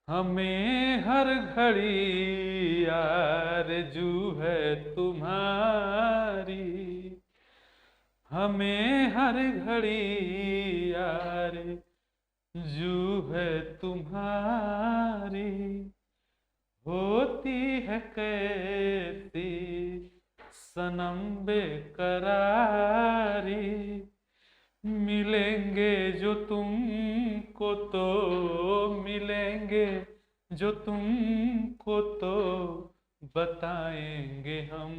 हमें हर घड़ी आरज़ू है तुम्हारी। हमें हर घड़ी आरज़ू है तुम्हारी। होती है कैसी सनम बेकरारी। मिलेंगे जो तुमको तो मिलेंगे जो तुमको तो बताएंगे हम।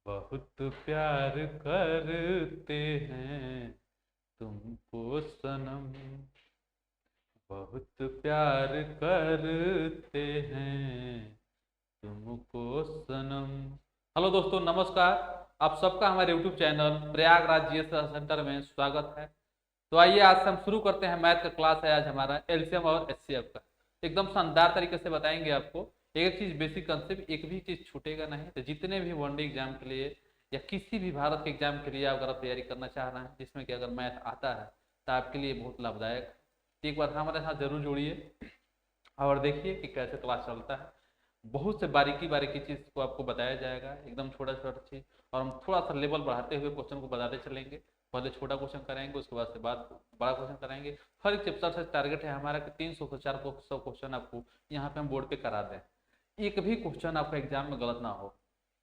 बहुत प्यार करते हैं तुमको सनम। बहुत प्यार करते हैं तुमको सनम। हेलो दोस्तों, नमस्कार। आप सबका हमारे YouTube channel Prayagraj GS centre में स्वागत है। तो आइए आज से हम शुरू करते हैं। मैथ का क्लास है आज हमारा एलसीएम और एचसीएफ का। एकदम शानदार तरीके से बताएंगे आपको। एक चीज बेसिक कंसेप्ट, एक भी चीज छूटेगा नहीं। तो जितने भी वनडे एग्जाम के लिए या किसी भी भारत के एग्जाम के लिए अगर आप तैयारी करना चाह रहे हैं जिसमें कि अगर मैथ आता है तो आपके लिए बहुत लाभदायक है। तो एक बार हमारे साथ जरूर जुड़िए और देखिए कि कैसे क्लास चलता है। बहुत से बारीकी बारीकी चीज़ को आपको बताया जाएगा, एकदम छोटा छोटा चीज़। और हम थोड़ा सा लेवल बढ़ाते हुए क्वेश्चन को बताते चलेंगे। पहले छोटा क्वेश्चन कराएंगे, उसके बाद से बात बड़ा क्वेश्चन कराएंगे। हर एक चैप्टर से टारगेट है हमारा कि 300 से 400 क्वेश्चन आपको यहाँ पे हम बोर्ड पे करा दें। एक भी क्वेश्चन आपका एग्जाम में गलत ना हो,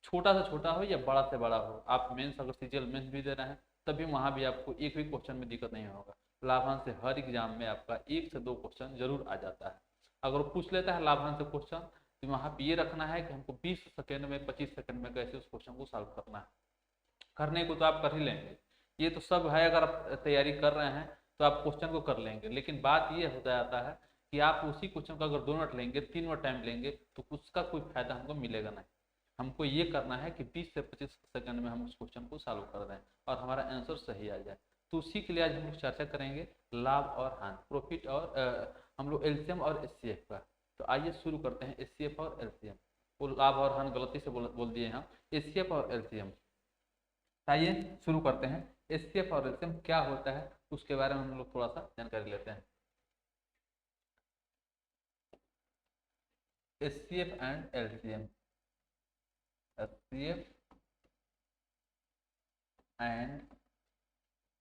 छोटा से छोटा हो या बड़ा से बड़ा हो। आप मेंस अगर सीजीएल मेंस भी दे रहे हैं तभी वहाँ भी आपको एक भी क्वेश्चन में दिक्कत नहीं होगा। लाभांश से हर एग्जाम में आपका 1 से 2 क्वेश्चन जरूर आ जाता है। अगर वो पूछ लेता है लाभांश से क्वेश्चन तो वहाँ पे ये रखना है कि हमको 20 सेकंड में 25 सेकंड में कैसे उस क्वेश्चन को सॉल्व करना है। करने को तो आप कर ही लेंगे, ये तो सब है। अगर आप तैयारी कर रहे हैं तो आप क्वेश्चन को कर लेंगे, लेकिन बात ये होता जाता है कि आप उसी क्वेश्चन का अगर 2 मिनट लेंगे 3 मिनट टाइम लेंगे तो उसका कोई फायदा हमको मिलेगा नहीं। हमको ये करना है कि 20 से 25 सेकंड में हम उस क्वेश्चन को सॉल्व कर दें और हमारा आंसर सही आ जाए। तो उसी के लिए आज हम लोग चर्चा करेंगे लाभ और हानि, प्रॉफिट और हम लोग एलसीएम और एचसीएफ का। तो आइए शुरू करते हैं एचसीएफ और एलसीएम। वो लाभ और हानि गलती से बोल दिए हम। एचसीएफ और एलसीएम, आइए शुरू करते हैं। एचसीएफ और एलसीएम क्या होता है उसके बारे में हम लोग थोड़ा सा जानकारी लेते हैं। HCF and LCM, HCF and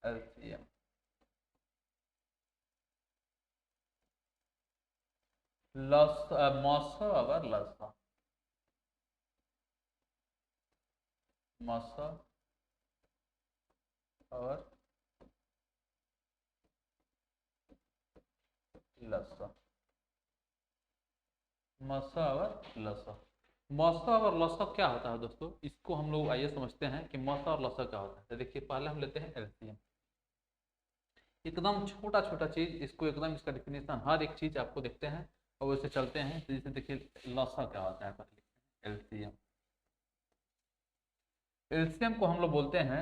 LCM. लस मस और लस, मस और लस, मस और लस। मस और लस क्या होता है दोस्तों, इसको हम लोग आइए समझते हैं कि मस और लस क्या होता है। तो देखिए पहले हम लेते हैं एलसीएम। एकदम छोटा छोटा चीज, इसको एकदम इसका डिफिनेशन हर एक चीज आपको देखते हैं और वैसे चलते हैं। तो जैसे देखिए लसा क्या होता है, पहले एलसीएम। एलसीएम को हम लोग बोलते हैं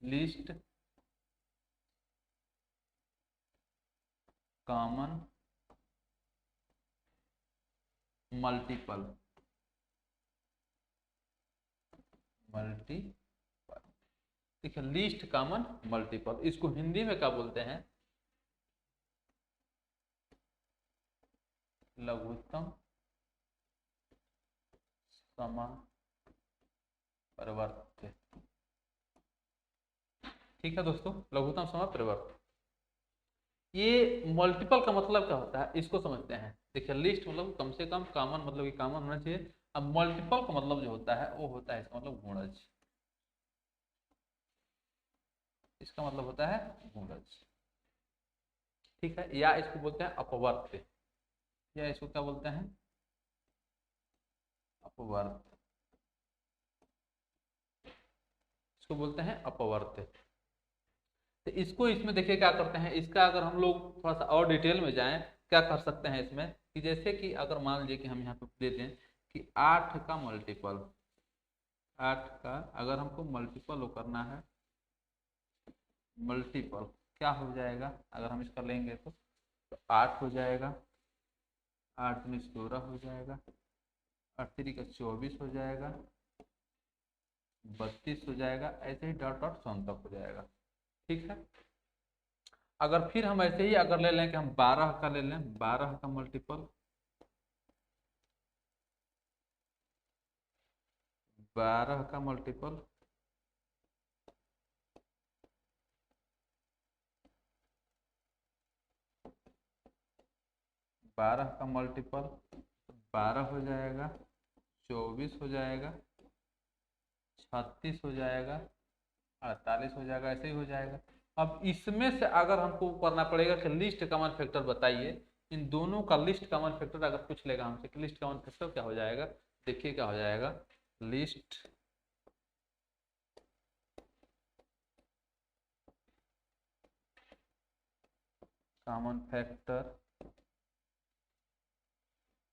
लीस्ट कॉमन मल्टीपल, मल्टीपल। देखिए लीस्ट कॉमन मल्टीपल, इसको हिंदी में क्या बोलते हैं, लघुत्तम समापरिवर्त्य। ठीक है दोस्तों, लघुत्तम समापरिवर्त्य। ये मल्टीपल का मतलब क्या होता है इसको समझते हैं। देखिए लिस्ट मतलब कम से कम, कॉमन मतलब कि कॉमन होना चाहिए। अब मल्टीपल का मतलब जो होता है वो होता है इसका मतलब गुणज। इसका मतलब होता है गुणज। ठीक है, या इसको बोलते हैं अपवर्त्य, या इसको क्या बोलते हैं, अपवर्त्य। इसको बोलते हैं अपवर्त्य। तो इसको इसमें देखिए क्या करते हैं, इसका अगर हम लोग थोड़ा सा और डिटेल में जाएं क्या कर सकते हैं इसमें, कि जैसे कि अगर मान लीजिए कि हम यहाँ पे दे दें कि 8 का मल्टीपल, 8 का अगर हमको मल्टीपल करना है, मल्टीपल क्या हो जाएगा अगर हम इसका लेंगे तो 8 हो जाएगा, 8 में 16 हो जाएगा, 8 का 24 हो जाएगा, 32 हो जाएगा, ऐसे ही डॉट डॉट 100 तक हो जाएगा। ठीक है, अगर फिर हम ऐसे ही अगर ले लें कि हम 12 का ले लें, 12 का मल्टीपल, 12 का मल्टीपल 12 का मल्टीपल 12 हो जाएगा, 24 हो जाएगा, 36 हो जाएगा, 48 हो जाएगा, ऐसे ही हो जाएगा। अब इसमें से अगर हमको करना पड़ेगा कि लिस्ट कॉमन फैक्टर बताइए, इन दोनों का लिस्ट कॉमन फैक्टर अगर पूछ लेगा हमसे कि लिस्ट कॉमन फैक्टर क्या हो जाएगा, देखिए क्या हो जाएगा। लिस्ट कॉमन फैक्टर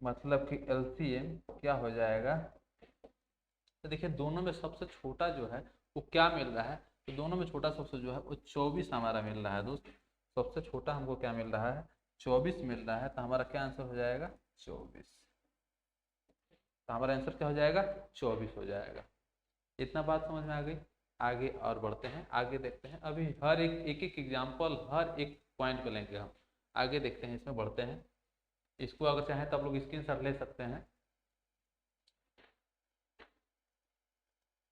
मतलब कि एलसीएम क्या हो जाएगा। तो देखिए दोनों में सबसे छोटा जो है वो क्या मिल रहा है, तो दोनों में छोटा सबसे जो है वो 24 हमारा मिल रहा है दोस्त। सबसे छोटा हमको क्या मिल रहा है, 24 मिल रहा है। तो हमारा क्या आंसर हो जाएगा, 24। तो हमारा आंसर क्या हो जाएगा, 24 हो जाएगा। इतना बात समझ में आ गई। आगे और बढ़ते हैं, आगे देखते हैं। अभी हर एक एक एग्जाम्पल हर एक पॉइंट पे लेंगे हम। आगे देखते हैं, इसमें बढ़ते हैं। इसको अगर चाहें तो आप लोग स्क्रीनशॉट ले सकते हैं।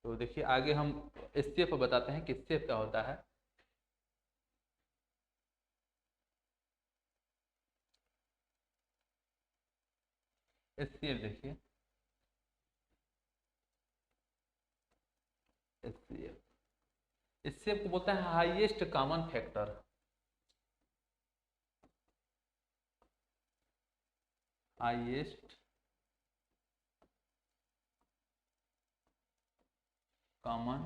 तो देखिए आगे हम स्टेप बताते हैं कि स्टेप क्या होता है। स्टेप देखिए, स्टेप स्टेप को बोलते हैं highest common factor. Highest common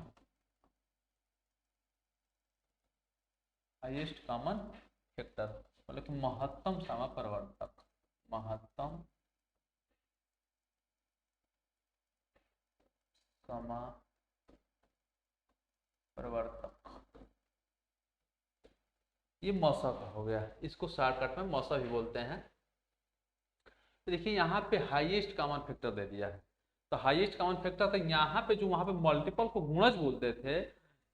highest common factor मतलब कि महत्तम समापरिवर्तक। महत्तम समापरिवर्तक, ये मौसा का हो गया। इसको शॉर्टकट में मौसा भी बोलते हैं। तो देखिए यहाँ पे हाईएस्ट कॉमन फैक्टर दे दिया है। तो हाईएस्ट कॉमन फैक्टर, तो यहाँ पे जो वहाँ पे मल्टीपल को गुणज बोलते थे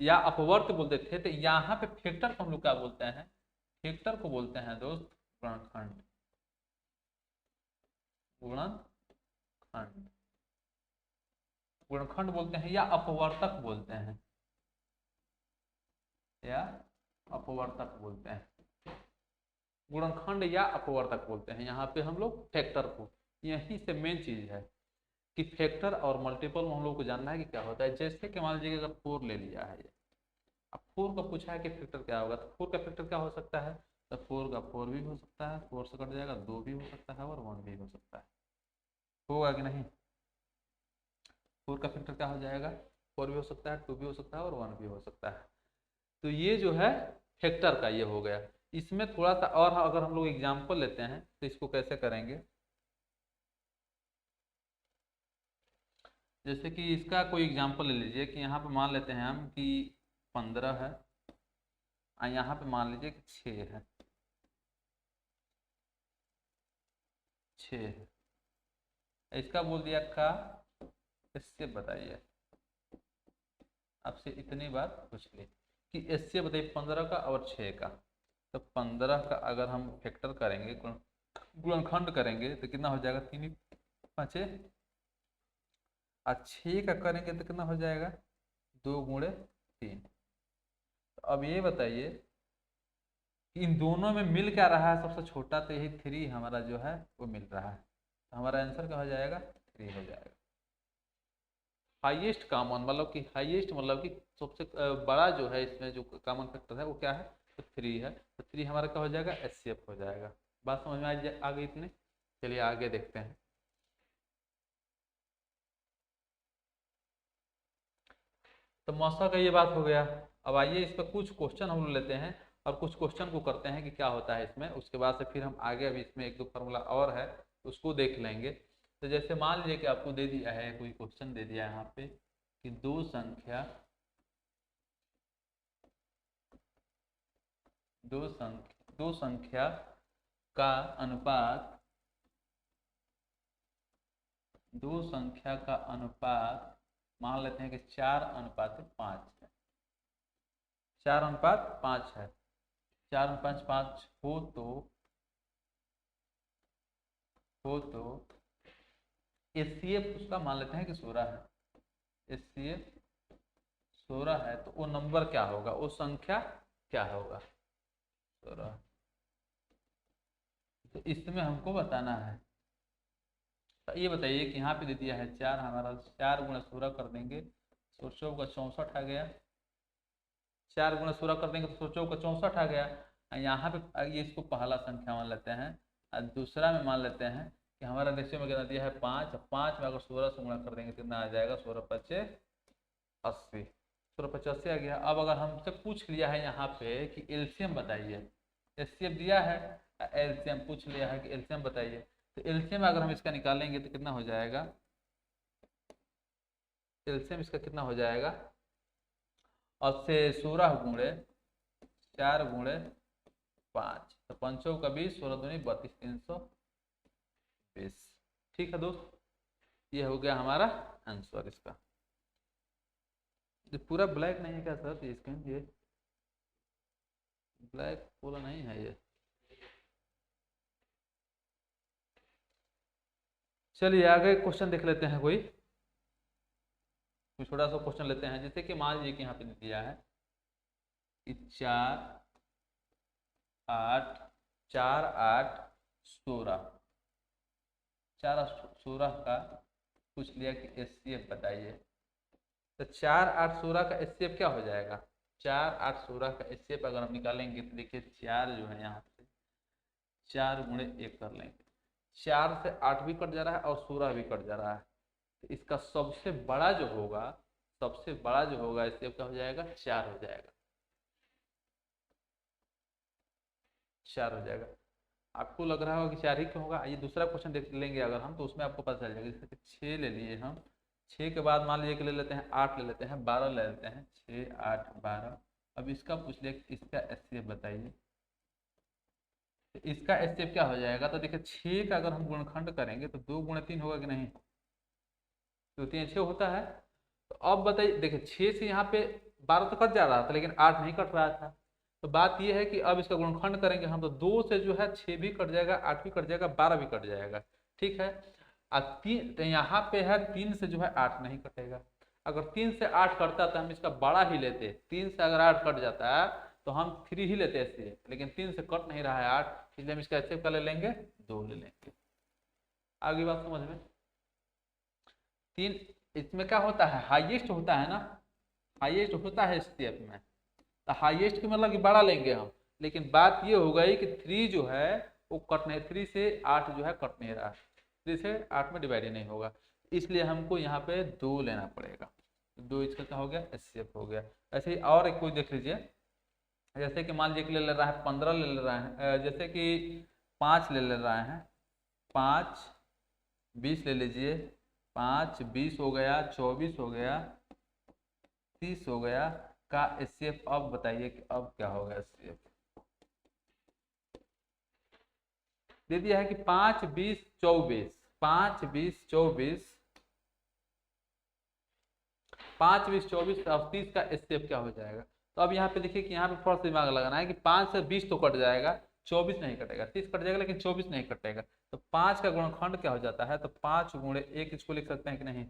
या अपवर्त बोलते थे, तो यहाँ पे फैक्टर को हम लोग क्या बोलते हैं, फैक्टर को बोलते हैं दोस्त गुणनखंड। गुणनखंड गुणनखंड बोलते हैं या अपवर्तक बोलते हैं, या अपवर्तक बोलते हैं। गुणनखंड या अपवर्तक बोलते हैं यहाँ पे हम लोग फैक्टर को। यही से मेन चीज है कि फैक्टर और मल्टीपल में हम लोग को जानना है कि क्या होता है। जैसे कि मान लीजिए अगर 4 ले लिया है ये, अब 4 का पूछा है कि फैक्टर क्या होगा, तो 4 का फैक्टर क्या हो सकता है, तो 4 का 4 भी हो सकता है, 4 से कट जाएगा 2 भी हो सकता है और 1 भी हो सकता है। होगा कि नहीं, 4 का फैक्टर क्या हो जाएगा, 4 भी हो सकता है, 2 भी हो सकता है और 1 भी हो सकता है। तो ये जो है फैक्टर का ये हो गया। इसमें थोड़ा सा और अगर हम लोग एग्जाम्पल लेते हैं तो इसको कैसे करेंगे, जैसे कि इसका कोई एग्जाम्पल ले लीजिए कि यहाँ पे मान लेते हैं हम कि 15 है और यहाँ पे मान लीजिए कि 6 है, 6 है। इसका बोल दिया का, इससे बताइए, आपसे इतनी बात पूछ ली कि इससे बताइए 15 का और 6 का। तो 15 का अगर हम फैक्टर करेंगे, गुणनखंड करेंगे तो कितना हो जाएगा, 3 पाँचे, और 6 का करेंगे तो कितना हो जाएगा, 2 गुणे 3। तो अब ये बताइए कि इन दोनों में मिल क्या रहा है सबसे छोटा, तो यही 3 हमारा जो है वो मिल रहा है। तो हमारा आंसर क्या हो जाएगा, 3 हो जाएगा। हाईएस्ट कॉमन मतलब कि हाईएस्ट मतलब कि सबसे बड़ा जो है इसमें जो कॉमन फैक्टर है वो क्या है, तो 3 है। तो 3 हमारा क्या हो जाएगा, एचसीएफ हो जाएगा। बात समझ में आ गई इतनी। चलिए आगे देखते हैं। तो मौसा का ये बात हो गया। अब आइए इस पर कुछ क्वेश्चन हम लोग लेते हैं और कुछ क्वेश्चन को करते हैं कि क्या होता है इसमें। उसके बाद से फिर हम आगे अभी इसमें एक दो फार्मूला और है उसको देख लेंगे। तो जैसे मान लीजिए कि आपको दे दिया है, कोई क्वेश्चन दे दिया है यहाँ पे कि दो संख्या का अनुपात, दो संख्या का अनुपात मान लेते हैं कि 4:5 है, 4:5 है। 4 में 5 5 हो तो एचसीएफ उसका मान लेते हैं कि 16 है। एचसीएफ 16 है तो वो नंबर क्या होगा, वो संख्या क्या होगा, 16। तो इसमें हमको बताना है। तो ये बताइए कि यहाँ पे दे दिया है 4, हमारा 4 गुणा 16 कर देंगे, 16 का 64 आ गया। 4 गुणा 16 कर देंगे तो 16 का 64 आ गया। यहाँ पे ये इसको पहला संख्या मान लेते हैं और दूसरा में मान लेते हैं कि हमारा रेशियो में कितना दिया है 5। 5 में अगर 16 से गुणा कर देंगे कितना आ जाएगा, 16 पच्चे 80। 16 पच्चे 80 आ गया। अब अगर हमसे पूछ लिया है यहाँ पे कि एलसीएम बताइए, एचसीएफ दिया है, एलसीएम पूछ लिया है कि एलसीएम बताइए, तो एलसीएम अगर हम इसका निकालेंगे तो कितना हो जाएगा, एलसीएम इसका कितना हो जाएगा, 80 16 गुणे 4 गुणे 5 तो 5 का 20, 16 दूनी 32, 320। ठीक है दोस्त, ये हो गया हमारा आंसर इसका। ये पूरा ब्लैक नहीं है क्या सर, इसका ये ब्लैक पूरा नहीं है ये। चलिए आगे क्वेश्चन देख लेते हैं, कोई छोटा सा क्वेश्चन लेते हैं। जैसे कि मान लीजिए कि यहाँ पे दिया है कि 4 8 4 8 16, 4 16 का पूछ लिया कि एचसीएफ बताइए। तो 4 8 16 का एचसीएफ क्या हो जाएगा, 4 8 16 का एचसीएफ अगर हम निकालेंगे तो देखिए 4 जो है यहाँ से 4 गुणे 1 कर लेंगे, 4 से 8 भी कट जा रहा है और 16 भी कट जा रहा है। तो इसका सबसे बड़ा जो होगा, सबसे बड़ा जो होगा एचसीएफ क्या हो जाएगा, 4 हो जाएगा, 4 हो जाएगा। आपको लग रहा होगा कि 4 ही क्यों होगा, ये दूसरा क्वेश्चन देख लेंगे अगर हम तो उसमें आपको पता चल जाएगा। जैसे कि 6 ले लिए हम, 6 के बाद मान लीजिए कि ले लेते हैं 8 ले लेते हैं, 12 ले लेते हैं, 6 8 12। अब इसका पूछ लिया कि इसका एचसीएफ बताइए। तो इसका एचसीएफ क्या हो जाएगा, तो देखिए 6 का अगर हम गुणनखंड करेंगे तो 2 गुणे 3 होगा कि नहीं, तो 3 6 होता है। तो अब बताइए, देखिए 6 से यहाँ पे 12 तो कट जा रहा था लेकिन 8 नहीं कट रहा था। तो बात यह है कि अब इसका गुणनखंड करेंगे हम तो 2 से जो है 6 भी कट जाएगा, 8 भी कट जाएगा, 12 भी कट जाएगा। ठीक है, अब 3 तो यहाँ पे है 3 से जो है 8 नहीं कटेगा। अगर 3 से 8 कटता तो हम इसका बड़ा ही लेते, 3 से अगर 8 कट जाता है तो हम 3 ही लेते ऐसे, लेकिन 3 से कट नहीं रहा है 8, इसलिए हम इसका एचसीएफ का ले लेंगे 2 ले लेंगे। आगे बात समझ में। 3 इसमें क्या होता है, हाईएस्ट होता है ना, हाईएस्ट होता है एचसीएफ में, तो हाईएस्ट की मतलब कि बड़ा लेंगे हम। लेकिन बात ये हो गई कि 3 जो है वो कट नहीं, 3 से 8 जो है कट नहीं रहा, 3 से 8 में डिवाइड नहीं होगा, इसलिए हमको यहाँ पे 2 लेना पड़ेगा। 2 इसका क्या हो गया, एचसीएफ हो गया। ऐसे ही और एक कोई देख लीजिए, जैसे कि मान लीजिए कि ले रहा है 15 ले रहा है, जैसे कि 5 ले रहा है, 5 20 ले लीजिए, 5 20 हो गया, 24 हो गया, 30 हो गया का एचसीएफ। अब बताइए कि अब क्या होगा एचसीएफ। दे दिया है कि 5 20 24, 5 20 24, 5 20 24 और 30 का एचसीएफ क्या हो जाएगा। तो अब यहाँ पे देखिए कि यहाँ पे थोड़ा सा दिमाग लगाना है कि 5 से 20 तो कट जाएगा, 24 नहीं कटेगा, 30 कट जाएगा लेकिन 24 नहीं कटेगा। तो 5 का गुणनखंड क्या हो जाता है, तो 5 गुणे 1 इसको लिख सकते हैं कि नहीं,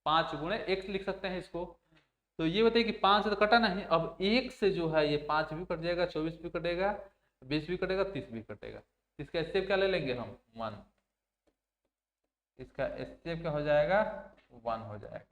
5 गुणे 1 लिख सकते हैं इसको। तो ये बताइए कि 5 से तो कटा नहीं, अब 1 से जो है ये 5 भी कट जाएगा, 24 भी कटेगा, 20 भी कटेगा, 30 भी कटेगा। इसका एचसीएफ क्या ले लेंगे हम, 1। इसका एचसीएफ क्या हो जाएगा, 1 हो जाएगा।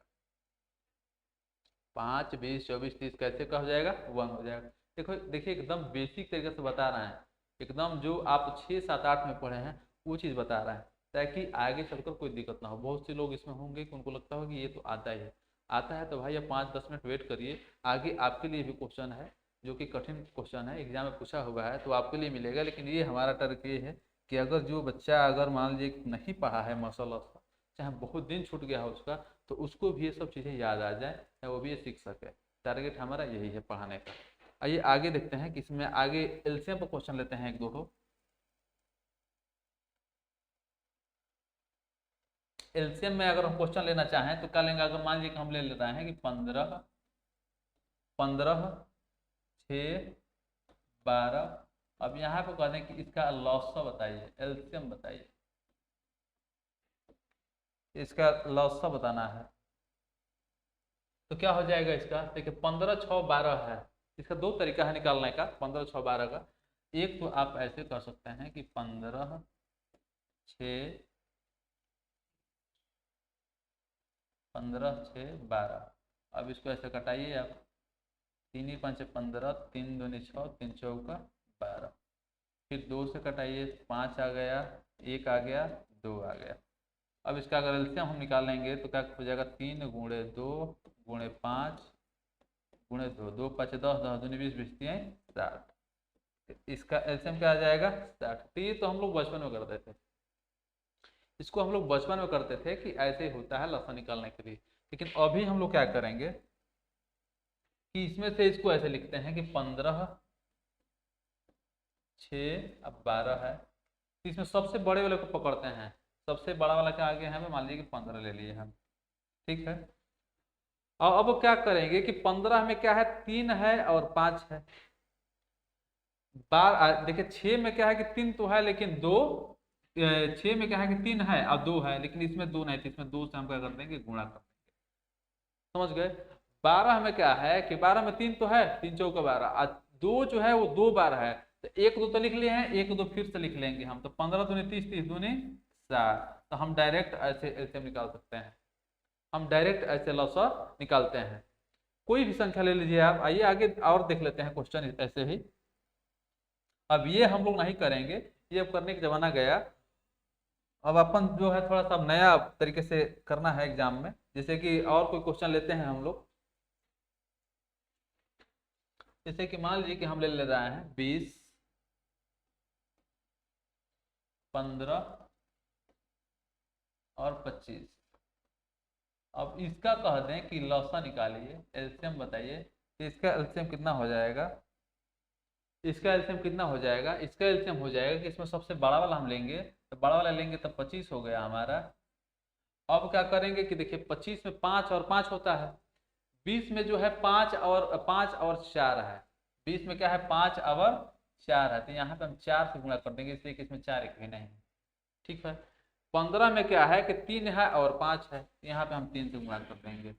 5 20 24 30 का एचसीएफ क्या हो जाएगा, 1 हो जाएगा। देखो देखिए एकदम बेसिक तरीके से बता रहे हैं, एकदम जो आप 6 7 8 में पढ़े हैं वो चीज़ बता रहे हैं, ताकि आगे चलकर कोई दिक्कत ना हो। बहुत से लोग इसमें होंगे कि उनको लगता हो कि ये तो आता ही है, आता है तो भाई आप 5-10 मिनट वेट करिए, आगे आपके लिए भी क्वेश्चन है जो कि कठिन क्वेश्चन है, एग्जाम में पूछा हुआ है तो आपके लिए मिलेगा। लेकिन ये हमारा टारगेट ये है कि अगर जो बच्चा अगर मान लीजिए नहीं पढ़ा है मसल, चाहे बहुत दिन छूट गया है उसका, तो उसको भी ये सब चीज़ें याद आ जाए, वो भी ये सीख सके। टारगेट हमारा यही है पढ़ाने का। आइए आगे देखते हैं कि इसमें आगे एलसीएम पर क्वेश्चन लेते हैं एक दो। एलसीएम में अगर हम क्वेश्चन लेना चाहें तो क्या लेंगे, अगर मान लीजिए कि हम ले रहे हैं कि 15 15 6 12। अब यहाँ पे कह दें कि इसका लॉसा बताइए, एलसीएम बताइए, इसका लॉसा बताना है। तो क्या हो जाएगा इसका, देखिए 15 6 12 है। इसका दो तरीका है निकालने का 15 6 12 का। एक तो आप ऐसे कर सकते हैं कि 15 6 12। अब इसको ऐसे कटाइए आप, 3 5 15, 3 दूनी 6, 3 चौका 12। फिर 2 से कटाइए, 5 आ गया, 1 आ गया, 2 आ गया। अब इसका अगर एलसीएम हम निकालेंगे तो क्या हो जाएगा, 3 गुणे 2 गुणे 5 गुणे 2, 2 5 10, 10 दूनी 20, 20 3 60। इसका एलसीएम क्या आ जाएगा, 60। तो ये तो हम लोग बचपन में करते थे, इसको हम लोग बचपन में करते थे कि ऐसे ही होता है लसन निकालने के लिए। लेकिन अभी हम लोग क्या करेंगे कि इसमें से इसको ऐसे लिखते हैं कि 15 6 अब 12 है। तो इसमें सबसे बड़े वाले को पकड़ते हैं, सबसे बड़ा वाला क्या आ गया है, मान लीजिए कि 15 ले लिए हम, ठीक है। और अब क्या करेंगे कि 15 में क्या है, 3 है और 5 है। देखिए 6 में क्या है कि 3 तो है लेकिन 2, 6 में क्या है कि 3 है और 2 है, लेकिन इसमें 2 नहीं, तो इसमें 2 से हम क्या कर देंगे, गुणा कर देंगे। समझ गए। 12 में क्या है कि 12 में 3 तो है, 3 चौका 12, और 2 जो है वो 2 बार है, तो 1 2 तो लिख लिए हैं, 1 2 फिर से लिख लेंगे हम। तो 15 दूनी 30, 30 दूनी 60। तो हम डायरेक्ट ऐसे एलसीएम निकाल सकते हैं, हम डायरेक्ट ऐसे लॉसा निकालते हैं। कोई भी संख्या ले लीजिए आप। आइए आगे और देख लेते हैं क्वेश्चन ऐसे ही। अब ये हम लोग नहीं करेंगे, ये अब करने का जमाना गया। अब अपन जो है थोड़ा सा नया तरीके से करना है एग्जाम में, जैसे कि और कोई क्वेश्चन लेते हैं हम लोग। जैसे कि मान लीजिए कि हम ले रहे हैं 20 15 और 25। अब इसका कह दें कि लौसा निकालिए, एलसीएम बताइए, कि इसका एलसीएम कितना हो जाएगा। इसका एलसीएम कितना हो जाएगा, इसका एलसीएम हो जाएगा कि इसमें सबसे बड़ा वाला हम लेंगे, तो बड़ा वाला लेंगे तो 25 हो गया हमारा। अब क्या करेंगे कि देखिए 25 में 5 और 5 होता है, 20 में जो है 5 और 4 है, 20 में क्या है 5 और 4 है, तो यहाँ पे हम 4 से गुणा कर देंगे, इसलिए कि इसमें 4 एक भी नहीं है, ठीक है। 15 में क्या है कि 3 है और 5 है, यहाँ पे हम 3 से गुणा कर देंगे,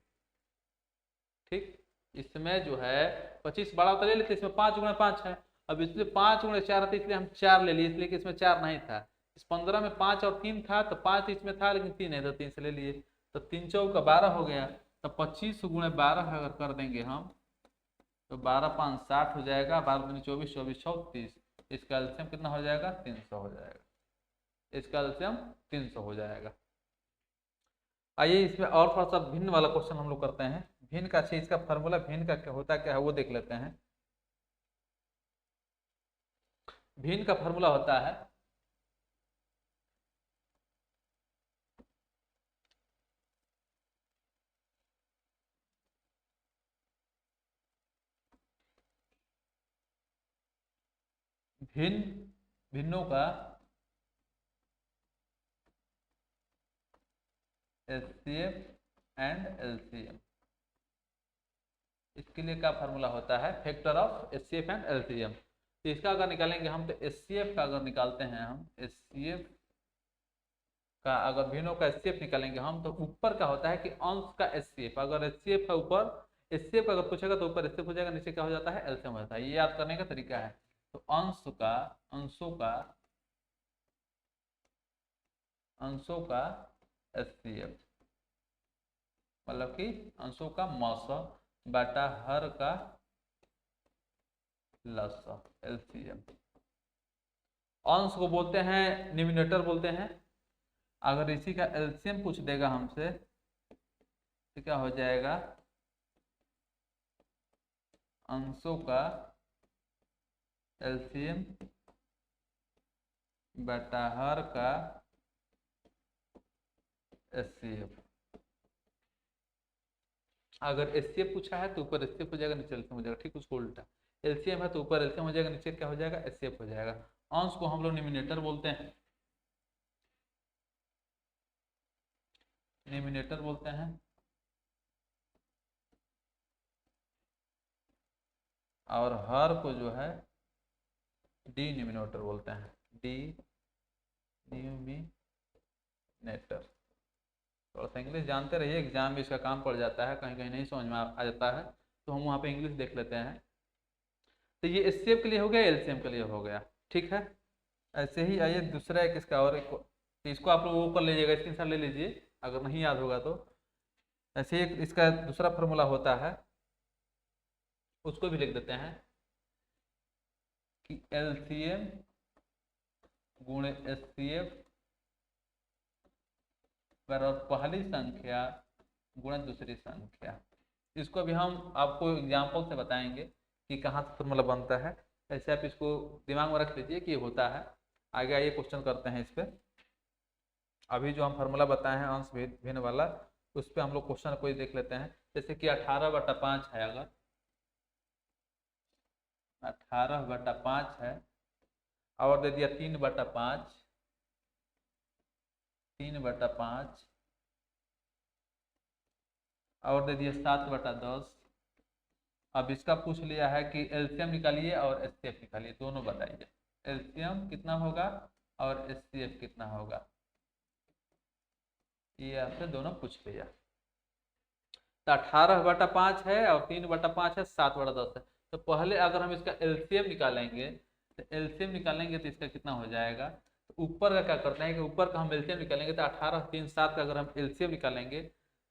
ठीक। इसमें जो है 25 बड़ा होता ले लेते, इसमें 5 गुणा 5 है। अब इसमें 5 गुणा 4 था, इसलिए हम 4 ले लिए, इसलिए कि इसमें 4 नहीं था। इस 15 में 5 और 3 था, तो 5 इसमें था लेकिन 3 नहीं था, 3 से ले लिए, तो 3 चौका 12 हो गया। तो 25 गुणे 12 अगर कर देंगे हम, तो 12 5 60 हो जाएगा, 12 दूनी 24, 24 34। इसका एलसीएम कितना हो जाएगा, 300 हो जाएगा, इसका एलसीएम 300 हो जाएगा। आइए इसमें और थोड़ा सा भिन्न वाला क्वेश्चन हम लोग करते हैं। भिन्न का अच्छा, इसका फार्मूला भिन्न का क्या होता है, क्या है वो देख लेते हैं। भिन्न का फार्मूला होता है भिन्न भिन्नों का एचसीएफ एंड एलसीएम। इसके लिए क्या फार्मूला होता है, factor of HCF and LCM. तो इसका अगर निकालेंगे हम, तो एचसीएफ का अगर निकालते हैं हम, एचसीएफ का अगर भिन्नों का एचसीएफ निकालेंगे हम, तो ऊपर का होता है कि अंश का एचसीएफ, अगर एचसीएफ है ऊपर, एचसीएफ अगर पूछेगा तो ऊपर एचसीएफ हो जाएगा, नीचे क्या हो जाता है, एलसीएम हो जाता है। ये याद करने का तरीका है। तो अंशों का एचसीएफ मतलब कि अंशों का मौसा बटा हर का लसा, एलसीएम। अंश को बोलते हैं न्यूमरेटर बोलते हैं। अगर इसी का एलसीएम पूछ देगा हमसे तो क्या हो जाएगा, अंशों का एलसीएम बटा हर का एचसीएफ। अगर एचसीएफ पूछा है तो ऊपर एचसीएफ हो जाएगा, नीचे एलसीएम हो जाएगा, ठीक उसको उल्टा। एलसीएम है तो ऊपर एलसीएम हो जाएगा, नीचे क्या हो जाएगा, एचसीएफ हो जाएगा। अंश को हम लोग न्यूमरेटर बोलते हैं, न्यूमरेटर बोलते हैं, और हर को जो है डिनोमिनेटर बोलते हैं, डिनोमिनेटर। थोड़ा सा इंग्लिश जानते रहिए, एग्जाम में इसका काम पड़ जाता है, कहीं कहीं नहीं समझ में आ जाता है, तो हम वहाँ पे इंग्लिश देख लेते हैं। तो ये एचसीएफ के लिए हो गया, एलसीएम के लिए हो गया, ठीक है। ऐसे ही आइए दूसरा एक इसका और एक, तो इसको आप लोग वो कर लीजिएगा, स्क्रीनशॉट ले लीजिए अगर नहीं याद होगा तो। ऐसे एक इसका दूसरा फार्मूला होता है, उसको भी लिख देते हैं कि एलसीएम गुणे एचसीएफ बराबर पहली संख्या गुणा दूसरी संख्या। इसको भी हम आपको एग्जाम्पल से बताएंगे कि कहाँ से फॉर्मूला बनता है। ऐसे आप इसको दिमाग में रख लीजिए कि होता है। आगे आइए क्वेश्चन करते हैं इस पर। अभी जो हम फार्मूला बताए हैं अंश भिन्न वाला, उस पर हम लोग क्वेश्चन कोई देख लेते हैं। जैसे कि 18/5 है, अगर 18/5 है और दे दिया 3/5, 3/5 और दे दिया 7/10। अब इसका पूछ लिया है कि एलसीएम निकालिए और एचसीएफ निकालिए, दोनों बताइए एलसीएम कितना होगा और एचसीएफ कितना होगा, ये आपसे दोनों पूछ लिया। तो 18/5 है और 3/5 है, 7/10 है। तो पहले अगर हम इसका एलसीएम निकालेंगे, तो एलसीएम निकालेंगे तो इसका कितना हो जाएगा। तो ऊपर का क्या करते हैं कि ऊपर का हम एलसीएम निकालेंगे, तो 18 3 7 का अगर हम एलसीएम निकालेंगे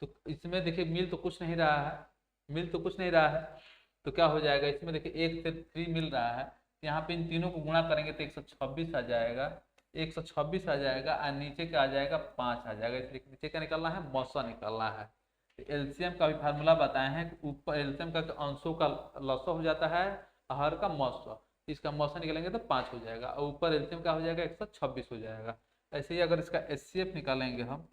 तो इसमें देखिए मिल तो कुछ नहीं रहा है, मिल तो कुछ नहीं रहा है। तो क्या हो जाएगा, इसमें देखिए 1 से 3 मिल रहा है, यहाँ पे इन तीनों को गुणा करेंगे तो 126 आ जाएगा, 126 आ जाएगा और नीचे का आ जाएगा 5 आ जाएगा। इसलिए नीचे का निकालना है, मौसा निकालना है। एलसीएम का भी फार्मूला बताए हैं कि ऊपर एलसीएम का अंशों का लसा हो जाता है, हर का मौसा, इसका मौसा निकालेंगे तो 5 हो जाएगा और ऊपर एलसीएम का हो जाएगा 126 हो जाएगा। ऐसे ही अगर इसका एचसीएफ निकालेंगे हम,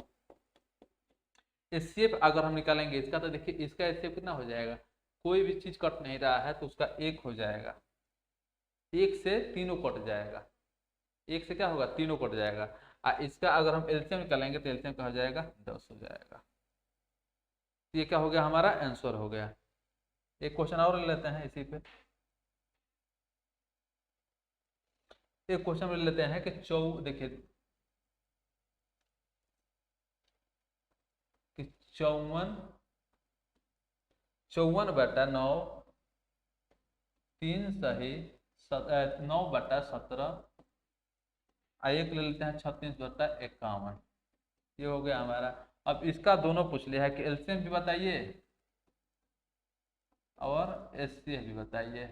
एचसीएफ अगर हम निकालेंगे इसका, तो देखिए इसका एचसीएफ कितना हो जाएगा, कोई भी चीज कट नहीं रहा है तो उसका 1 हो जाएगा, 1 से तीनों कट जाएगा, 1 से क्या होगा, तीनों कट जाएगा। और इसका अगर हम एलसीएम निकालेंगे तो एलसीएम का हो जाएगा 10 हो जाएगा। ये क्या हो गया, हमारा आंसर हो गया। एक क्वेश्चन और ले लेते हैं इसी पे। एक क्वेश्चन ले लेते हैं कि देखिए कि 54/9 3 सही 9/17, एक ले लेते हैं 36/51। ये हो गया हमारा। अब इसका दोनों पूछ लिया है कि एलसीएम भी बताइए और एचसीएफ भी बताइए।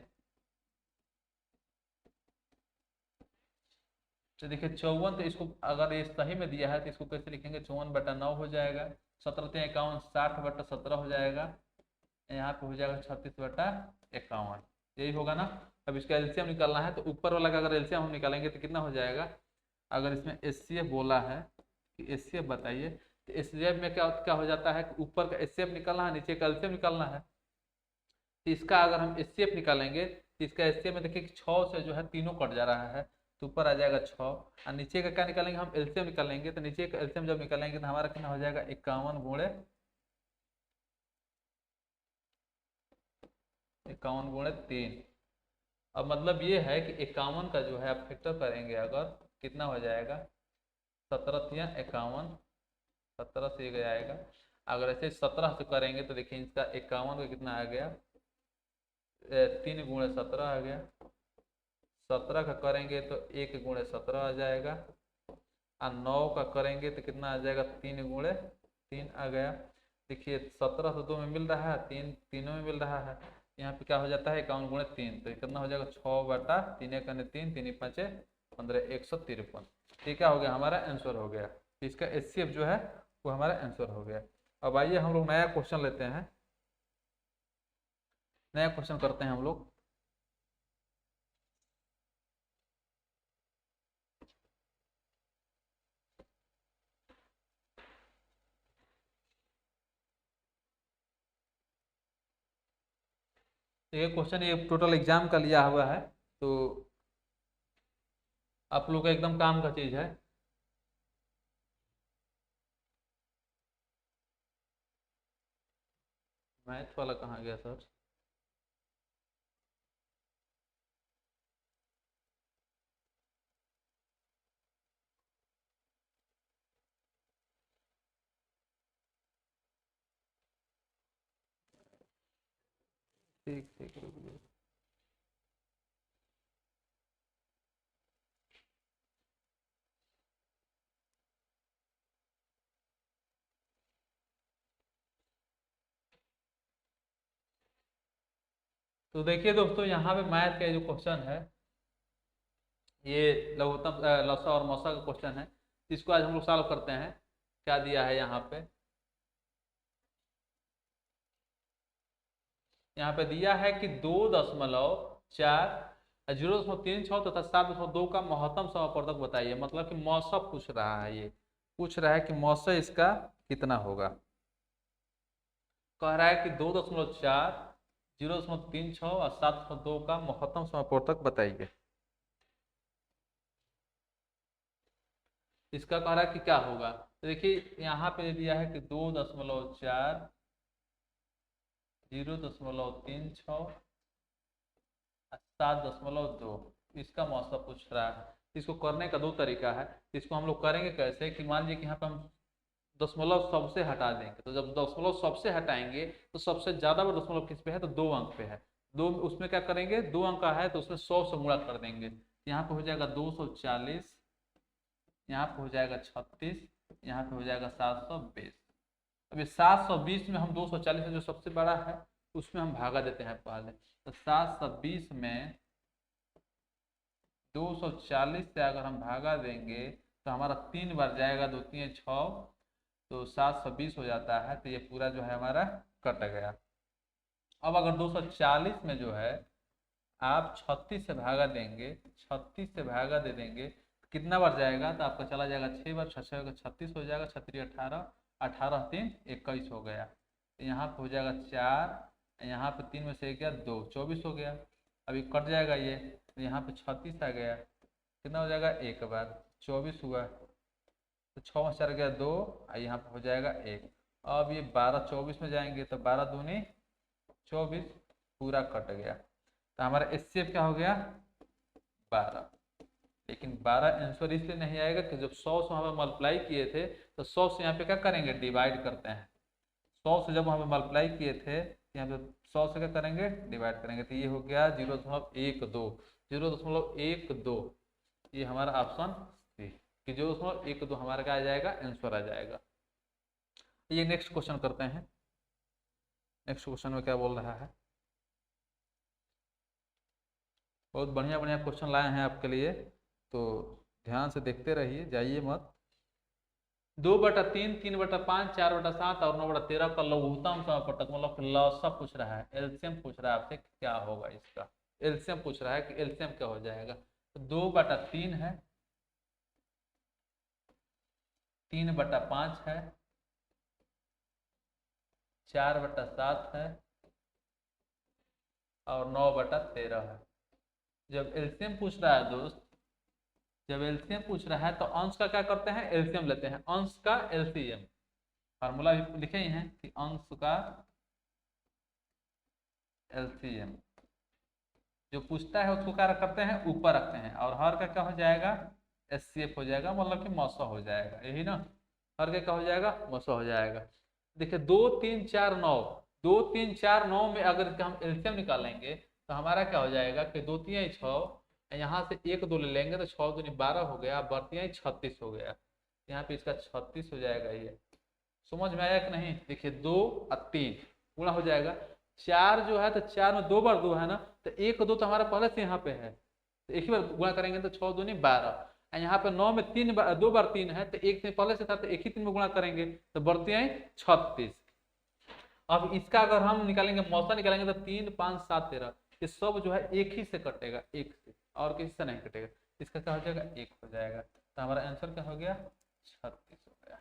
तो देखिए 54, तो इसको अगर ये सही में दिया है तो इसको कैसे लिखेंगे, 54/9 हो जाएगा, 17×51 60/17 हो जाएगा, यहाँ पे हो जाएगा 36/51, यही होगा ना। अब इसका एलसीएम निकालना है, तो ऊपर वाला का अगर एलसीएम हम निकालेंगे तो कितना हो जाएगा। अगर इसमें एचसीएफ बोला है कि एचसीएफ बताइए, तो एचसीएफ में क्या क्या हो जाता है कि ऊपर का एचसीएफ निकालना है, नीचे का एलसीएम निकालना है। तो इसका अगर हम एचसीएफ निकालेंगे तो इसका एचसीएफ में देखिए 6 से जो है तीनों कट जा रहा है, तो ऊपर आ जाएगा 6। और नीचे का क्या निकालेंगे, हम एलसीएम निकालेंगे, तो नीचे का एलसीएम जब निकालेंगे तो हमारा कितना हो जाएगा, 51 × 3। अब मतलब ये है कि 51 का जो है आप फैक्टर करेंगे अगर, कितना हो जाएगा, 17×51, 17 से ये आएगा। अगर ऐसे 17 से करेंगे तो देखिए इसका 51 का कितना आ गया, 3×17 आ गया। 17 का करेंगे तो 1×17 आ जाएगा, और 9 का करेंगे तो कितना आ जाएगा, 3×3 आ गया। देखिए 17 तो 2 में मिल रहा है, 3 तीनों में मिल रहा है, यहाँ पे क्या हो जाता है 51×3, तो कितना हो जाएगा 6/3, 3 5 15, 153। ठीक है, हो गया हमारा आंसर हो गया। इसका एचसीएफ जो है वो हमारा आंसर हो गया। अब आइए हम लोग नया क्वेश्चन लेते हैं, नया क्वेश्चन करते हैं हम लोग। ये क्वेश्चन ये टोटल एग्जाम का लिया हुआ है, तो आप लोग का एकदम काम का चीज है। मैथ वाला कहाँ गया सर। ठीक ठीक, रुक जाओ। तो देखिए दोस्तों, यहाँ पे मैथ का जो क्वेश्चन है, ये लघुत्तम लसा और मौसा का क्वेश्चन है। इसको आज हम लोग सॉल्व करते हैं। क्या दिया है यहाँ पे? यहाँ पे दिया है कि 2.4 0.36 तथा 7.2 का महत्तम समापवर्तक बताइए। मतलब कि मौसा पूछ रहा है, ये पूछ रहा है कि मौसा इसका कितना होगा। कह रहा है कि 2.4 0.36 और 7.2 का महत्तम समापवर्तक बताइए। इसका कह रहा है कि क्या होगा। तो देखिए यहाँ पे दिया है कि 2.4 0.36 7.2, इसका मौसा पूछ रहा है। इसको करने का दो तरीका है। इसको हम लोग करेंगे कैसे कि मान लीजिए कि यहाँ पे हम दशमलव सबसे हटा देंगे। तो जब दशमलव सबसे हटाएंगे तो सबसे ज्यादा बार दशमलव किस पे है? तो 2 अंक पे है। दो उसमें क्या करेंगे, 2 अंक का है तो उसमें 100 से गुणा कर देंगे। यहाँ पे हो जाएगा 240, यहाँ पे हो जाएगा 36, यहाँ पे हो जाएगा 720। अब ये 720 में हम 240 में जो सबसे बड़ा है उसमें हम भागा देते हैं पहले। तो 720 में 240 से अगर हम भागा देंगे तो हमारा 3 बार जाएगा, 2 3 6, तो 720 हो जाता है। तो ये पूरा जो है हमारा कट गया। अब अगर 240 में जो है आप 36 से भागा देंगे, 36 से भागा दे देंगे, कितना बार जाएगा? तो आपका चला जाएगा 6 बार, 6 36 हो जाएगा, 6 18, 18 3 21 हो गया। तो यहाँ पे हो जाएगा 4, यहाँ पे 3 में से गया 2, 24 हो गया। अभी कट जाएगा ये, तो यहाँ पे 36 आ गया, कितना हो जाएगा? एक बार 24 हुआ, तो 6 में 4 गया 2, और यहाँ पे हो जाएगा 1। अब ये 12 24 में जाएंगे तो 12 दूनी 24, पूरा कट गया। तो हमारा एचसीएफ क्या हो गया? 12। लेकिन 12 आंसर इसलिए नहीं आएगा कि जब 100 से वहाँ पे मल्टीप्लाई किए थे तो 100 से यहाँ पे क्या करेंगे? डिवाइड करते हैं। 100 से जब वहाँ पे मल्टीप्लाई किए थे तो यहाँ पे 100 से क्या करेंगे? डिवाइड करेंगे। तो ये हो गया 0.12, 0.12, ये हमारा ऑप्शन सी कि 0.12 हमारा क्या आ जाएगा? आंसर आ जाएगा। ये नेक्स्ट क्वेश्चन करते हैं। नेक्स्ट क्वेश्चन में क्या बोल रहा है? बहुत बढ़िया बढ़िया क्वेश्चन लाए हैं आपके लिए, तो ध्यान से देखते रहिए, जाइए मत। 2/3, 3/5, 4/7 और 9/13 का लघुत्तम समापवर्तक मतलब लसा पूछ रहा है, एलसीएम पूछ रहा है आपसे क्या होगा इसका। एलसीएम पूछ रहा है कि एलसीएम क्या हो जाएगा। तो 2/3 है, 3/5 है, 4/7 है और 9/13 है। जब एलसीएम पूछ रहा है दोस्त, जब एलसीएम पूछ रहा है तो अंश का क्या करते हैं? एलसीएम लेते हैं। अंश का एलसीएम फार्मूला भी लिखे ही हैं कि अंश का एलसीएम जो पूछता है उसको क्या करते हैं? ऊपर रखते हैं, और हर का क्या हो जाएगा? एचसीएफ हो जाएगा, मतलब कि मौसा हो जाएगा, यही ना। हर का क्या हो जाएगा? मौसा हो जाएगा। देखिए 2 3 4 9, 2 3 4 9 में अगर हम एलसीएम निकालेंगे तो हमारा क्या हो जाएगा कि 2 3 6, यहाँ से 1 2 ले लेंगे तो 6 दूनी 12 हो गया, बढ़तियाँ 36 हो गया। यहाँ पे इसका 36 हो जाएगा। ये समझ में आया कि नहीं? देखिए 2 और 3 गुणा हो जाएगा। 4 जो है तो 4 में 2 बार 2 है ना, तो 1 2 तो हमारा पहले से यहाँ पे है, तो एक ही बार गुणा करेंगे तो 6 दूनी 12। यहाँ पे 9 में 3 बार 2 बार 3 है, तो एक से पहले से था तो एक ही 3 में गुणा करेंगे तो बढ़तियाँ 36। अब इसका अगर हम निकालेंगे, मौसा निकालेंगे तो 3 5 7 13, ये सब जो है एक ही से कटेगा, एक से, और किसी से नहीं कटेगा। इसका क्या हो जाएगा? 1 हो जाएगा। तो हमारा आंसर क्या हो गया? 36 हो गया।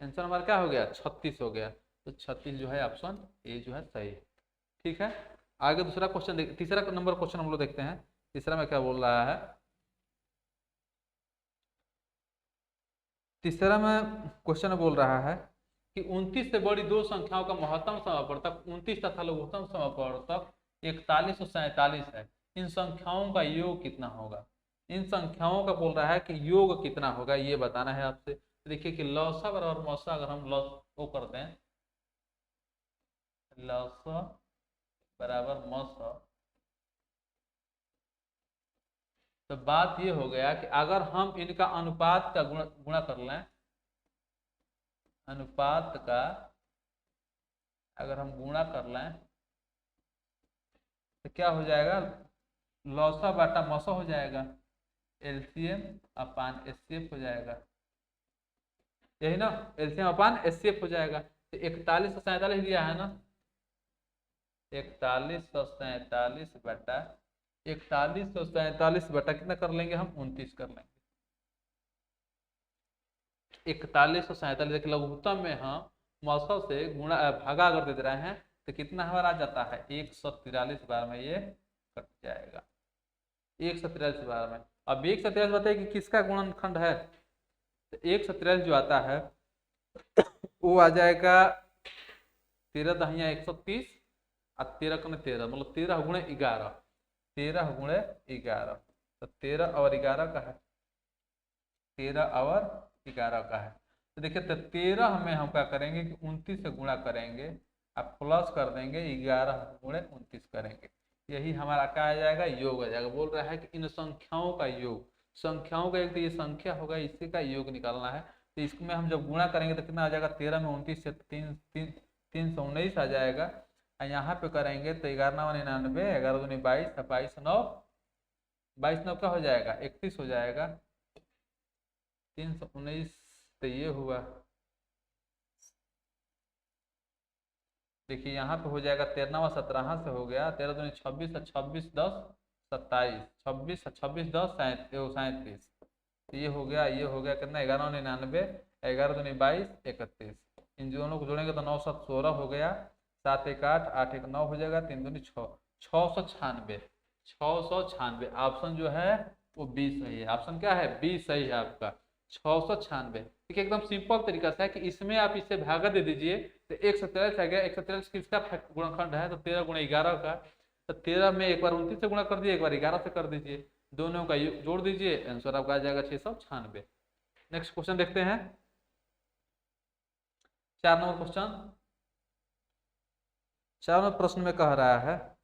आंसर हमारा क्या हो गया? 36 हो गया। तो 36 जो है ऑप्शन ए जो है सही है। ठीक है, आगे दूसरा क्वेश्चन तीसरा नंबर क्वेश्चन हम लोग देखते हैं। तीसरा में क्या बोल रहा है? तीसरा में क्वेश्चन बोल रहा है कि 29 से बड़ी दो संख्याओं का महत्तम समापवर्तक 29 तथा लघुत्तम समापवर्तक 41 और 47 है। इन संख्याओं का योग कितना होगा? इन संख्याओं का बोल रहा है कि योग कितना होगा, ये बताना है आपसे। देखिए कि लौसा और मौसा अगर हम लौस वो करते हैं, लौसा बराबर मौसा। तो बात ये हो गया कि अगर हम इनका अनुपात का गुणा गुणा कर लें, अनुपात का अगर हम गुणा कर लें तो क्या हो जाएगा, लौसा बाटा मौसा हो जाएगा, एलसीएम अपान एचसीएफ हो जाएगा, यही ना, एलसीएम अपान एचसीएफ हो जाएगा। तो 4147 लिया है ना, 4147 बटा 4147 बटा कितना कर लेंगे हम, 29 कर लेंगे। 4147 लघुत्तम में हम मौसम से गुणा भागा अगर दे रहे हैं तो कितना हमारा आ जाता है, 143 बार में ये कट जाएगा, 143 बार में। अब 143 बताइए कि किसका गुणनखंड है, तो 143 जो आता है वो आ जाएगा 13 दहिया 130 और 13 को 13 मतलब 13 गुणे 11, 13 गुणे 11, तो 13 और 11 का है, 13 और 11 का है। तो देखिए तो 13 में हम क्या करेंगे कि 29 से गुणा करेंगे, अब प्लस कर देंगे 11 गुणे 29 करेंगे, यही हमारा क्या आ जाएगा, योग आ जाएगा। बोल रहा है कि इन संख्याओं का योग, संख्याओं का एक तो ये संख्या होगा, इसी का योग निकालना है। तो इसमें हम जब गुणा करेंगे तो कितना आ जाएगा, 13 में 29 से 319 आ जाएगा। और यहाँ पे करेंगे तो 11×99, 11×22, 22×9 क्या हो जाएगा, 31 हो जाएगा, 319 तो ये हुआ। देखिए यहाँ पे हो जाएगा 13 17 से हो गया, 13×26 26×10 27, 26 10 ये हो गया, ये हो गया कितना, 11×99, 11×22 31, इन दोनों को जोड़ेंगे तो 9 7 16 हो गया, 7 1 8 8 1 9 हो जाएगा, 3 दूनी 6, 696, 696। ऑप्शन जो है वो 20 सही है, ऑप्शन क्या है, 20 सही है आपका, 696। देखिए एकदम सिंपल तरीका से है कि इसमें आप इसे भागा दे दीजिए तो 143 आ गया, 143 किसका गुणनखंड है, तो 13 गुणा 11 का, तो 13 में एक बार 29 से गुणा कर दिए, एक बार 11 से कर दीजिए, दोनों का जोड़ दीजिए, आंसर आपका आ जाएगा 696। नेक्स्ट क्वेश्चन देखते हैं, 4 नंबर क्वेश्चन। 4 नंबर प्रश्न में कह रहा है,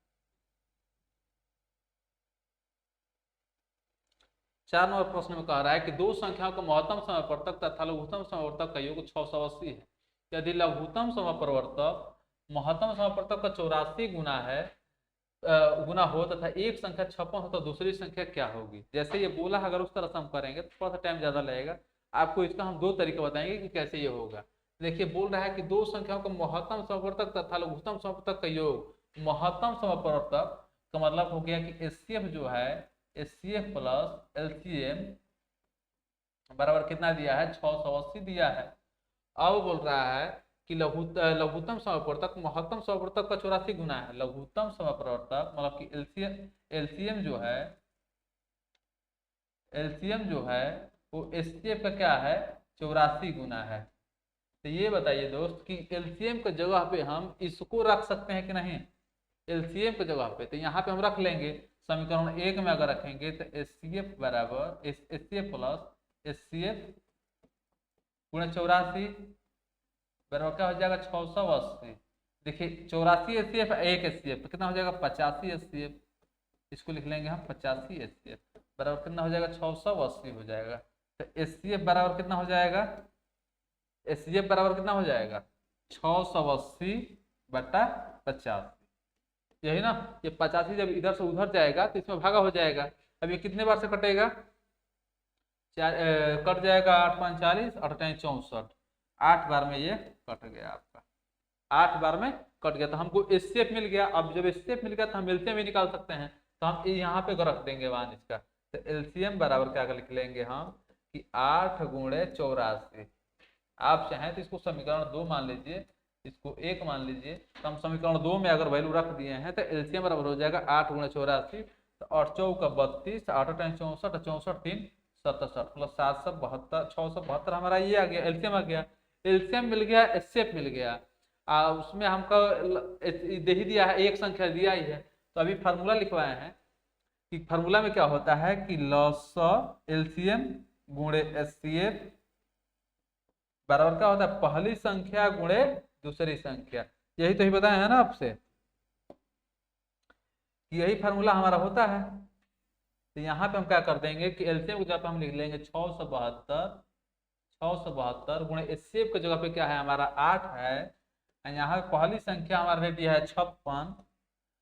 4 नंबर प्रश्न में कह रहा है कि दो संख्याओं का महत्तम समवर्तक तथा लघुत्तम समवर्तक का योग 680 है। यदि लघुत्तम समप्रवर्तक महत्तम समवर्तक का 84 गुना है गुना हो तथा एक संख्या 56 हो तो दूसरी संख्या क्या होगी। जैसे ये बोला, अगर उस तरह से हम करेंगे तो थोड़ा सा टाइम ज्यादा लगेगा, आपको इसका हम दो तरीके बताएंगे कि कैसे ये होगा। देखिए बोल रहा है कि दो संख्याओं का महत्तम समवर्तक तथा लघुत्तम समवर्तक का योग, महत्तम समवर्तक का मतलब हो गया कि एचसीएफ जो है, एचसीएफ प्लस एलसीएम बराबर कितना दिया है, 680 दिया है। अब बोल रहा है कि लघुत्तम समप्रवर्तक महत्तम समप्रवर्तक का 84 गुना है, लघुत्तम समप्रवर्तक मतलब कि एलसीएम जो है वो एचसीएफ का क्या है, 84 गुना है। तो ये बताइए दोस्त कि एलसीएम के जगह पे हम इसको रख सकते हैं कि नहीं, एलसीएम के जगह पे तो यहाँ पे हम रख लेंगे, समीकरण 1 में अगर रखेंगे तो एचसीएफ बराबर एचसीएफ प्लस एचसीएफ गुणा 84 बराबर क्या हो जाएगा, 680। देखिए 84 एचसीएफ, एक एचसीएफ तो कितना हो जाएगा, 85 एचसीएफ, इसको लिख लेंगे हम 85 एचसीएफ बराबर कितना हो जाएगा, 680 हो जाएगा। तो एचसीएफ बराबर कितना हो जाएगा, एचसीएफ बराबर कितना हो जाएगा, 680 बटा 85, यही ना। ये 85 जब इधर से उधर जाएगा तो इसमें भागा हो जाएगा। अब ये कितने बार से कटेगा, कट जाएगा 8 5 40, 8 5 64, 8 बार में ये कट गया आपका, 8 बार में कट गया। तो हमको एचसीएफ मिल गया। अब जब एचसीएफ मिल गया तो हम एलसीएम भी निकाल सकते हैं, तो हम यहाँ पे रख देंगे मान इसका। तो एलसीएम बराबर क्या लिख लेंगे हम कि 8 गुणे 84। आप चाहें तो इसको समीकरण 2 मान लीजिए, इसको 1 मान लीजिए, तो हम समीकरण 2 में अगर वैल्यू रख दिए हैं तो एलसीएम बराबर हो जाएगा 8 गुणे 84, तो 8 चौका 32, 8 टाइम 64, 64 3 67 प्लस 772, 672 हमारा ये आ गया, एलसीएम आ गया। एलसीएम मिल गया, एचसीएफ मिल गया, उसमें हमको दे ही दिया है, एक संख्या दिया ही है। तो अभी फार्मूला लिखवाए हैं कि फार्मूला में क्या होता है कि लॉस एलसीएम गुणे एचसीएफ बराबर क्या होता है, पहली संख्या गुणे दूसरी संख्या, यही तो ही बताया है ना आपसे। कि यही फार्मूला हमारा होता है। तो यहाँ पे हम क्या कर देंगे कि एलसीएम की जगह पे हम लिख लेंगे 672 गुणे एचसीएफ की जगह पे क्या है हमारा 8 है, यहाँ पे पहली संख्या हमारा दे दिया है 56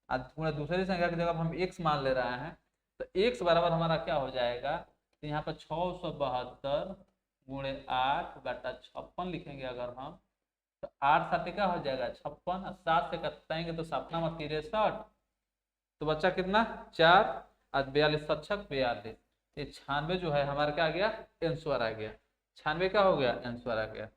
गुणे दूसरी संख्या की जगह पे हम x मान ले रहे हैं। तो x बराबर हमारा क्या हो जाएगा, तो यहाँ पर 672 गुणे 8/56 लिखेंगे अगर हम, तो 8 साथ क्या हो जाएगा 56, 7 से कटाएंगे तो 7 63, तो बच्चा कितना 4 और 42 7 42, ये 96 जो है हमारा क्या आ गया आंसर आ गया। 96 क्या हो गया आंसर आ गया।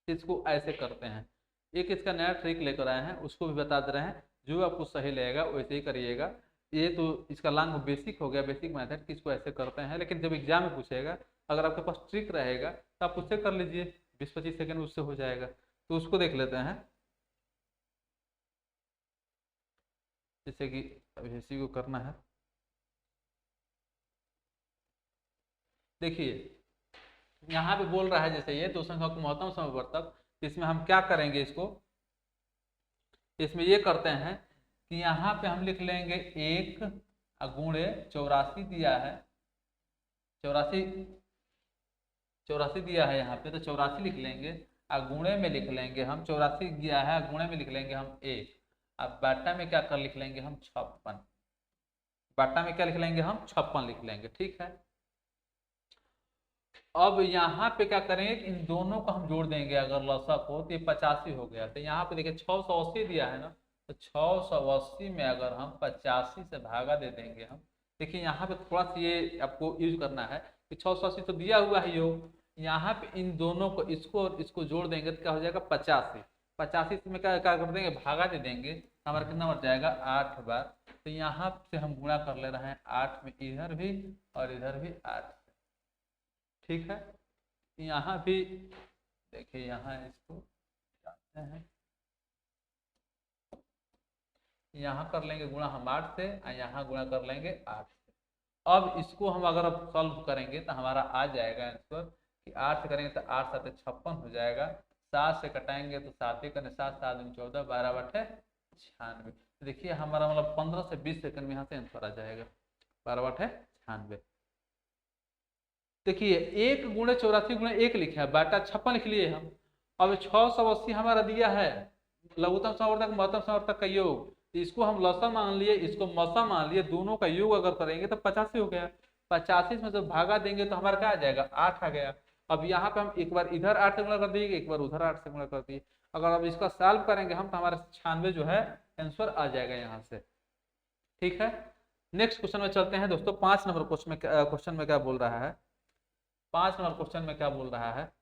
इसको ऐसे करते हैं, एक इसका नया ट्रिक लेकर आए हैं, उसको भी बता दे रहे हैं, जो आपको सही लगेगा वैसे ही करिएगा। ये तो इसका लॉन्ग बेसिक हो गया, बेसिक मेथड कि इसको ऐसे करते हैं, लेकिन जब एग्जाम में पूछेगा अगर आपके पास ट्रिक रहेगा तो आप उससे कर लीजिए, 20-25 सेकंड उससे हो जाएगा। तो उसको देख लेते हैं, जैसे कि अभी इसी को करना है। देखिए यहाँ पे बोल रहा है जैसे ये दो संख्या को महत्तम समवर्तक, इसमें हम क्या करेंगे, इसमें ये करते हैं कि यहाँ पे हम लिख लेंगे 1 गुणे 84 दिया है, 84 दिया है यहाँ पे, तो 84 लिख लेंगे और गुणे में लिख लेंगे हम 84 दिया है, गुणे में लिख लेंगे हम 1, अब बाटा में क्या कर लिख लेंगे हम 56, बाटा में क्या लिख लेंगे हम 56 लिख लेंगे, ठीक है। अब यहाँ पे क्या करेंगे कि इन दोनों को हम जोड़ देंगे, अगर लसक हो तो ये 85 हो गया। तो यहाँ पे देखिए 680 दिया है ना, तो 680 में अगर हम 85 से भागा दे देंगे हम, देखिए यहाँ पे थोड़ा सा ये आपको यूज करना है कि 680 तो दिया हुआ है योग, यहाँ पे इन दोनों को इसको और इसको जोड़ देंगे तो क्या हो जाएगा 85, 85 में क्या क्या कर देंगे भागा दे देंगे, हमारा कितना बच जाएगा 8 बार। तो यहाँ से हम गुणा कर ले रहे हैं 8 में, इधर भी और इधर भी 8, ठीक है। यहाँ भी देखिए, यहाँ इसको जानते हैं, यहाँ कर लेंगे गुणा हम 8 से और यहाँ गुणा कर लेंगे 8 से। अब इसको हम अगर अब सॉल्व करेंगे तो हमारा आ जाएगा आंसर कि 8 से करेंगे तो 8 7 56 हो जाएगा, 7 से कटाएंगे तो 7 ही करें 7 7 14 12 बटे 96। देखिए हमारा मतलब 15 से 20 सेकंड में यहाँ से आंसर आ जाएगा 12 बटे 96। देखिए 1 गुणे 84 गुणे 1 लिखा है, बाटा 56 लिख लिए हम। अब 680 हमारा दिया है लघुत्तम समवर्तक महत्तम समवर्तक का योग, इसको हम लसम मान लिए, इसको मसम मान लिए, दोनों का योग अगर करेंगे तो 85 हो गया। 85 में जब भागा देंगे तो हमारा क्या आ जाएगा 8 आ गया। अब यहाँ पे हम एक बार इधर 8 से गुणा कर दिए, एक बार उधर 8 से गुणा कर दिए, अगर अब इसका सॉल्व करेंगे हम तो हमारा 96 जो है आंसर आ जाएगा यहाँ से, ठीक है। नेक्स्ट क्वेश्चन में चलते हैं दोस्तों। 5 नंबर क्वेश्चन में क्या बोल रहा है, 5 नंबर क्वेश्चन में क्या बोल रहा है,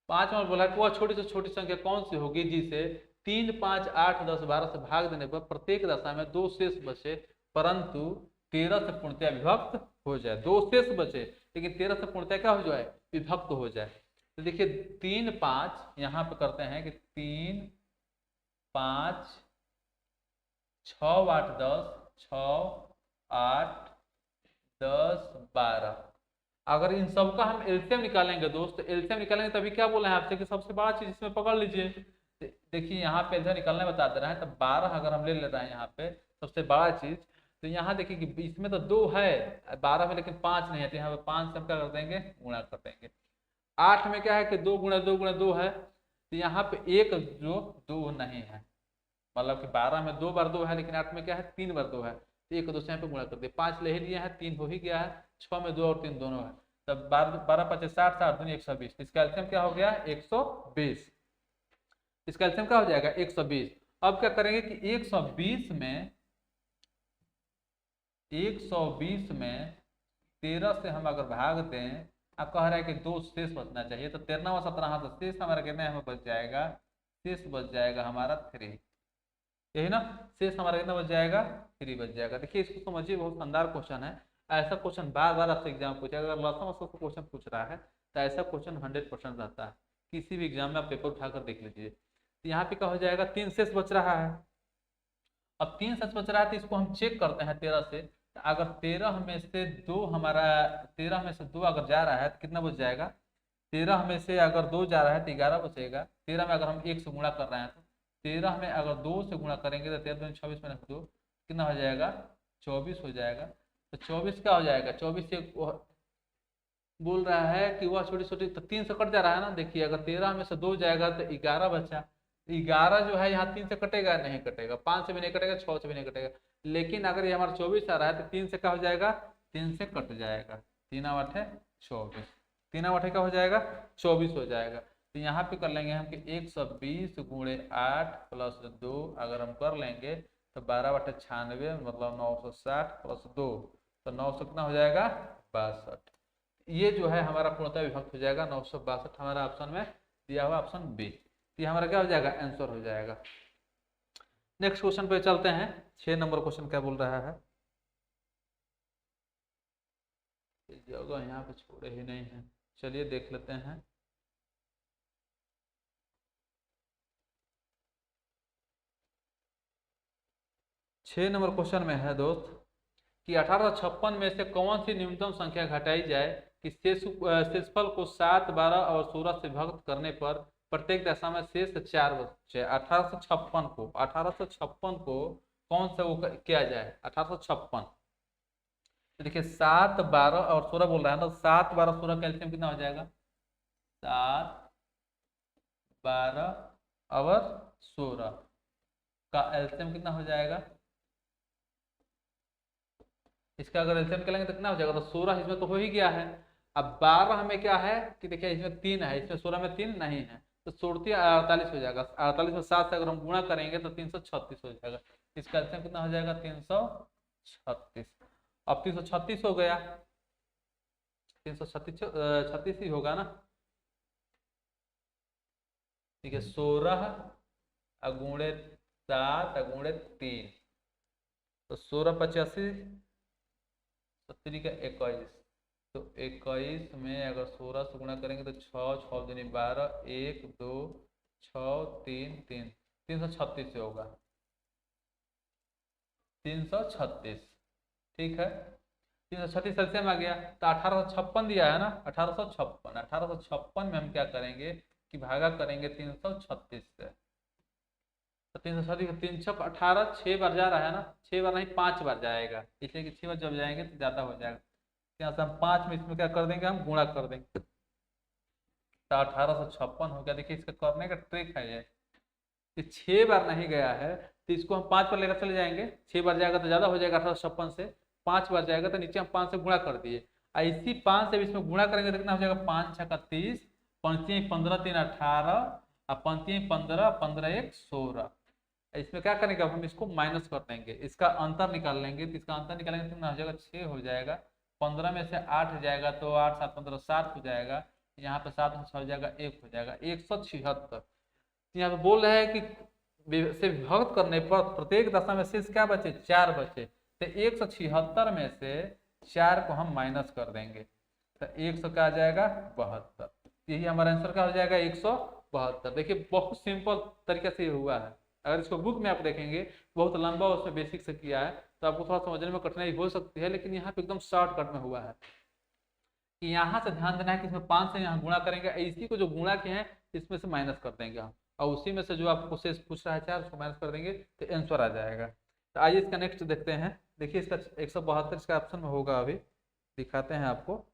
5 नंबर बोला कि वह छोटी से छोटी संख्या कौन सी होगी जिसे 3 5 8 10 12 से भाग देने पर प्रत्येक दशा में 2 शेष बचे परंतु 13 से पूर्णतया विभक्त हो जाए। 2 शेष बचे लेकिन 13 से पूर्णतया क्या हो जाए विभक्त हो जाए। तो देखिए 3 5 यहाँ पे करते हैं कि 3 5 6 8 10 6 8 10 12, अगर इन सब का हम एलसीएम निकालेंगे दोस्त, एलसीएम निकालेंगे तभी क्या बोल रहे हैं आपसे कि सबसे बड़ा चीज इसमें पकड़ लीजिए। देखिए यहाँ पे एलसीएम निकालने बता दे रहा है, तो 12 अगर हम ले रहे हैं यहाँ पे सबसे बड़ा चीज, तो यहाँ देखिए कि इसमें तो 2 है 12 में लेकिन 5 नहीं है, तो यहाँ पे 5 से हम क्या कर देंगे गुणा कर देंगे। 8 में क्या है कि 2 गुणा 2 गुणा 2 है, तो यहाँ पे एक जो 2 नहीं है, मतलब कि 12 में 2 बार 2 है लेकिन 8 में क्या है 3 बार 2 है, तो एक 2 से यहाँ पे गुणा कर दिए। 5 ले ही लिए हैं, 3 हो ही गया है, 6 में 2 और 3 दोनों है, तब 12 5 60 60 दूनी 120, इसका एलसीएम क्या हो गया 120, इसका एलसीएम क्या हो जाएगा 120। अब क्या करेंगे कि 120 में 13 से हम अगर भाग दें, आप कह रहे हैं कि 2 शेष बचना चाहिए, तो 13 और 17 तो शेष हमारा कितने हमें बच जाएगा, शेष बच जाएगा हमारा 3, यही ना, शेष हमारा कितना बच जाएगा 3 बच जाएगा। देखिए इसको समझिए, बहुत शानदार क्वेश्चन है, ऐसा क्वेश्चन बार बार आपसे एग्जाम पूछेगा, अगर लसम से क्वेश्चन पूछ रहा है तो ऐसा क्वेश्चन 100% रहता है, किसी भी एग्जाम में आप पेपर उठाकर देख लीजिए। तो यहाँ पे क्या हो जाएगा 3 शेष बच रहा है। अब 3 शेष बच रहा है तो इसको हम चेक करते हैं 13 से, तो अगर 13 में से 2 हमारा 13 में से 2 अगर जा रहा है तो कितना बच जाएगा, 13 में से अगर 2 जा रहा है तो 11 बचेगा। 13 में अगर हम 1 से गुणा कर रहे हैं तो 13 में अगर 2 से गुणा करेंगे तो 13 26 में 2 कितना हो जाएगा 24 हो जाएगा। तो 24 क्या हो जाएगा 24 से बोल रहा है कि वह छोटी छोटी, तो 3 से कट जा रहा है ना। देखिए अगर 13 में से 2 जाएगा तो 11 बचा। 11 जो है यहाँ 3 से कटेगा नहीं कटेगा, 5 से भी नहीं कटेगा, 6 से भी नहीं कटेगा। लेकिन अगर ये हमारा 24 आ रहा है तो 3 से क्या हो जाएगा 3 से कट जाएगा। 3 8 है 24, 3 8 क्या हो जाएगा 24 हो जाएगा। तो यहाँ पे कर लेंगे हम कि 120 गुणे 8 प्लस 2 अगर हम कर लेंगे तो 12 बटे 96 मतलब 960 प्लस 2 तो 900 कितना हो जाएगा 62। ये जो है हमारा पूर्णतः विभक्त हो जाएगा 962 हमारा ऑप्शन में दिया हुआ ऑप्शन बी। तो ये हमारा क्या हो जाएगा आंसर हो जाएगा। नेक्स्ट क्वेश्चन पे चलते हैं। 6 नंबर क्वेश्चन क्या बोल रहा है, जगह यहाँ पे छोड़े ही नहीं है, चलिए देख लेते हैं। छह नंबर क्वेश्चन में है दोस्त कि 1856 में से कौन सी न्यूनतम संख्या घटाई जाए कि शेषफल को 7, 12 और 16 से विभक्त करने पर प्रत्येक दशा में शेष 4 बचे। 1856 को कौन सा वो किया जाए 1856। तो देखिए 7, 12 और 16 बोल रहा है ना। 7, 12, 16 कैल्शियम कितना हो जाएगा 7, 12 और 16 का एल्शियम कितना हो जाएगा। इसका अगर एल्शियम निकालेंगे तो कितना हो जाएगा, तो 16 इसमें तो हो ही गया है। अब 12 में क्या है कि देखिए इसमें 3 है, इसमें 16 में 3 नहीं है, तो 48 हो जाएगा। 48 में 7 से अगर हम गुणा करेंगे तो 336 हो जाएगा। इसका एल्शियम कितना हो जाएगा 336। अब 336 हो गया, 336 ही होगा ना। ठीक है 16 गुणे 7 गुणे 3 तो 16 85 70 का 21। तो 21 में अगर 16 से गुणा करेंगे तो 6, 6 दूनी 12, 1, 2, 6, 3, 3, 336 से होगा 336। ठीक है 336 एल्शियम आ गया। तो 1856 दिया है ना, 1856 में हम क्या करेंगे कि भागा करेंगे 336 से। तो 336 3 6 18 6 बार जा रहा है ना, 6 बार नहीं 5 बार जाएगा, इसलिए कि 6 बार जब जाएंगे तो ज़्यादा हो जाएगा। यहाँ से हम 5 में इसमें क्या कर देंगे हम गुणा कर देंगे तो 1856 हो गया। देखिए इसका करने का ट्रिक है ये 6 बार नहीं गया है तो इसको हम 5 पर लेकर चले जाएंगे। 6 बार जाएगा तो ज़्यादा हो जाएगा 1856 से, 5 बार जाएगा तो नीचे हम 5 से गुणा कर दिए। इसी 5 से इसमें गुणा करेंगे तो कितना हो जाएगा 5 6 का 30, 5 15 3 18 और 5 15 15 1 16। इसमें क्या करेंगे अब हम इसको माइनस कर देंगे, इसका अंतर निकाल लेंगे। तो इसका अंतर निकालेंगे तो कितना हो जाएगा 6 हो जाएगा। 15 में से 8 जाएगा तो 8 7 15 7 हो जाएगा। यहाँ पे 7 में 6 हो जाएगा 1 हो जाएगा 176। यहाँ पे बोल रहे हैं कि से विभक्त करने पर प्रत्येक दशा में शेष क्या बचे 4 बचे। तो 176 में से 4 को हम माइनस कर देंगे तो 100 क्या आ जाएगा 72। यही हमारा आंसर क्या हो जाएगा 172। देखिए बहुत सिंपल तरीके से हुआ है। अगर इसको बुक में आप देखेंगे बहुत लंबा उसमें बेसिक से किया है तो आपको थोड़ा समझने में कठिनाई हो सकती है, लेकिन यहाँ पे एकदम शॉर्टकट में हुआ है कि यहाँ से ध्यान देना है कि इसमें 5 से यहाँ गुणा करेंगे, इसी को जो गुणा किए हैं इसमें से माइनस कर देंगे हम, और उसी में से जो आपको शेष पूछ रहा है 4 उसको माइनस कर देंगे तो आंसर आ जाएगा। तो आइए इसका नेक्स्ट देखते हैं। देखिए इसका 172 इसका ऑप्शन में होगा, अभी दिखाते हैं आपको।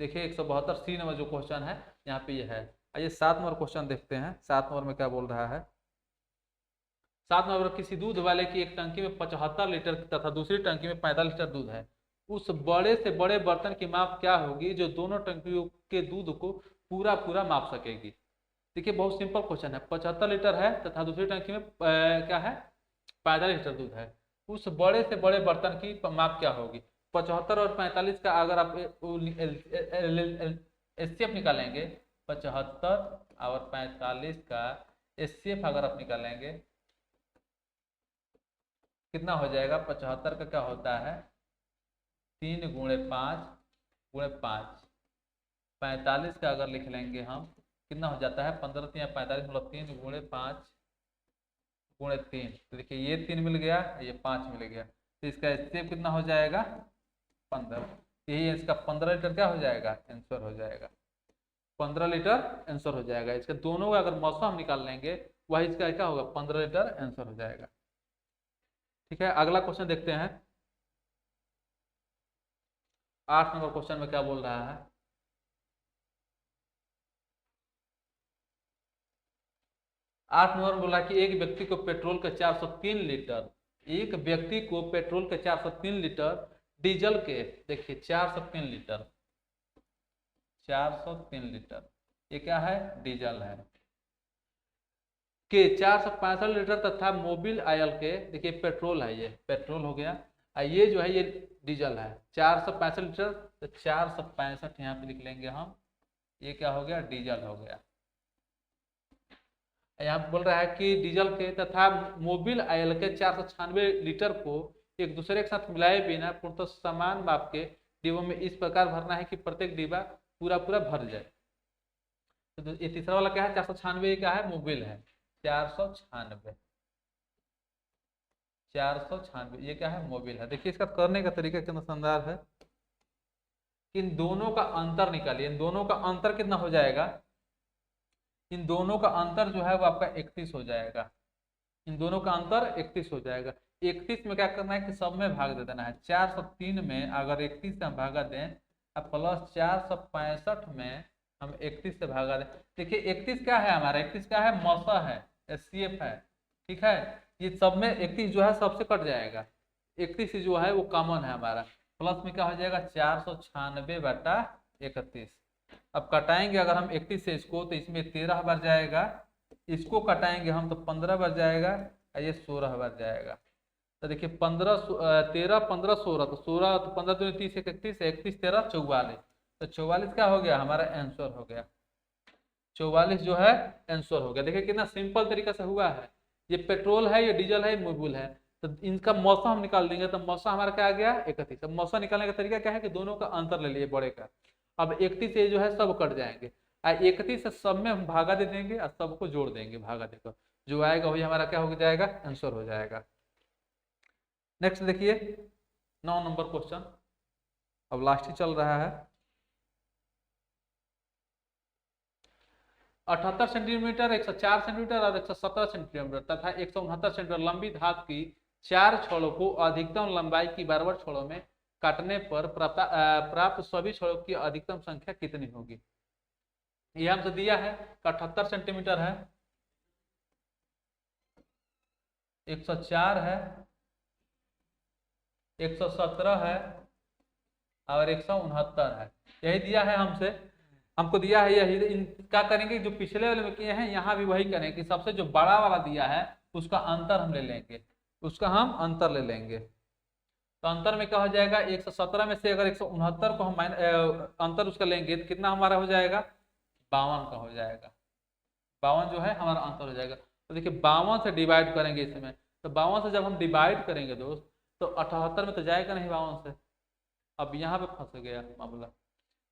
देखिए 172 सी नंबर जो क्वेश्चन है यहाँ पे ये है। आइए 7 नंबर क्वेश्चन देखते हैं। 7 नंबर में क्या बोल रहा है। 7 नंबर किसी दूध वाले की एक टंकी में 75 लीटर तथा दूसरी टंकी में 45 लीटर दूध है। उस बड़े से बड़े बर्तन की माप क्या होगी जो दोनों टंकियों के दूध को पूरा पूरा माप सकेगी। देखिए बहुत सिंपल क्वेश्चन है। 75 लीटर है तथा दूसरी टंकी में क्या है 45 लीटर दूध है। उस बड़े से बड़े बर्तन की माप क्या होगी। 75 और 45 का अगर आप एचसीएफ निकालेंगे, 75 और 45 का एचसीएफ अगर आप निकालेंगे कितना हो जाएगा। 75 का क्या होता है 3 गुणे 5 गुणे 5। 45 का अगर लिख लेंगे हम कितना हो जाता है 15 3 45 मतलब 3 गुणे 5 गुणे 3। तो देखिए ये 3 मिल गया, ये 5 मिल गया, तो इसका एचसीएफ कितना हो जाएगा 15। यही इसका 15 लीटर क्या हो जाएगा आंसर हो जाएगा। 15 लीटर आंसर हो जाएगा। इसके दोनों का अगर मौसम हम निकाल लेंगे वही इसका क्या होगा 15 लीटर आंसर हो जाएगा। ठीक है, अगला क्वेश्चन देखते हैं। 8 नंबर क्वेश्चन में क्या बोल रहा है। 8 नंबर में बोला कि एक व्यक्ति को पेट्रोल के 403 लीटर, एक व्यक्ति को पेट्रोल के 403 लीटर, डीजल के देखिए 403 लीटर, 403 लीटर ये क्या है डीजल है, के 465 लीटर तथा मोबिल ऑयल के, देखिए पेट्रोल है, ये पेट्रोल हो गया, ये जो है ये डीजल है 465 लीटर, तो 465 यहाँ पे लिख लेंगे हम, ये क्या हो गया डीजल हो गया। यहाँ बोल रहा है कि डीजल के तथा मोबिल ऑयल के 496 लीटर को एक दूसरे के साथ मिलाए बिना पूर्णतः समान माप के डिब्बों में इस प्रकार भरना है कि प्रत्येक डिब्बा पूरा पूरा भर जाए। तो ये तीसरा वाला क्या है 496, क्या है मोबिल है 496, 496 ये क्या है मोबिल है। देखिए इसका करने का तरीका कितना शानदार है। इन दोनों का अंतर निकालिए, इन दोनों का अंतर कितना हो जाएगा, इन दोनों का अंतर जो है वो आपका 31 हो जाएगा, इन दोनों का अंतर 31 हो जाएगा। 31 में क्या करना है कि सब में भाग दे देना है, 403 में अगर 31 से हम भागा दें अब प्लस 465 में हम 31 से भागा दें। देखिए 31 क्या है हमारा, 31 क्या है मौसा है, एचसीएफ है, ठीक है, ये सब में 31 जो है सबसे कट जाएगा, 31 जो है वो कॉमन है हमारा, प्लस में क्या हो जाएगा 496/31। अब कटाएंगे अगर हम 31 से इसको तो इसमें 13 बार जाएगा, इसको कटाएंगे हम तो 15 बार जाएगा और ये 16 बार जाएगा। तो देखिए 15 13 15 16, तो 16 तो 15 दूनी 30 31 31 13 44, तो 44 क्या हो गया हमारा आंसर हो गया, 44 जो है आंसर हो गया। देखिए कितना सिंपल तरीका से हुआ है, ये पेट्रोल है ये डीजल है ये मोबिल है, तो इनका मौसम हम निकाल देंगे तो मौसम हमारा क्या आ गया 31। अब मौसम निकालने का तरीका क्या है कि दोनों का अंतर ले लिए बड़े का, अब 31 से जो है सब कट जाएंगे, 31 से सब में हम भागा दे देंगे और सबको जोड़ देंगे भागा देकर, जो आएगा वही हमारा क्या हो जाएगा आंसर हो जाएगा। नेक्स्ट देखिए 9 नंबर क्वेश्चन, अब लास्ट ही चल रहा है। 78 सेंटीमीटर 104 सेंटीमीटर और 117 सेंटीमीटर तथा 169 सेंटीमीटर लंबी धातु की 4 छड़ों को अधिकतम लंबाई की बराबर छड़ों में काटने पर प्राप्त सभी छड़ों की अधिकतम संख्या कितनी होगी। यह हमसे दिया है 78 सेंटीमीटर है, 104 है, 117 है और 169 है, यही दिया है हमसे, हमको दिया है यही। क्या करेंगे जो पिछले वाले में किए हैं यहाँ भी वही करेंगे कि सबसे जो बड़ा वाला दिया है उसका अंतर हम ले लेंगे, उसका हम अंतर ले लेंगे। तो अंतर में क्या हो जाएगा 117 में से अगर 169 को हम अंतर उसका लेंगे तो कितना हमारा हो जाएगा 52 का हो जाएगा, 52 जो है हमारा अंतर हो जाएगा। तो देखिए 52 से डिवाइड करेंगे इसमें, तो 52 से जब हम डिवाइड करेंगे दोस्त तो 78 में तो जाएगा नहीं 52 से, अब यहाँ पे फंस गया मामला।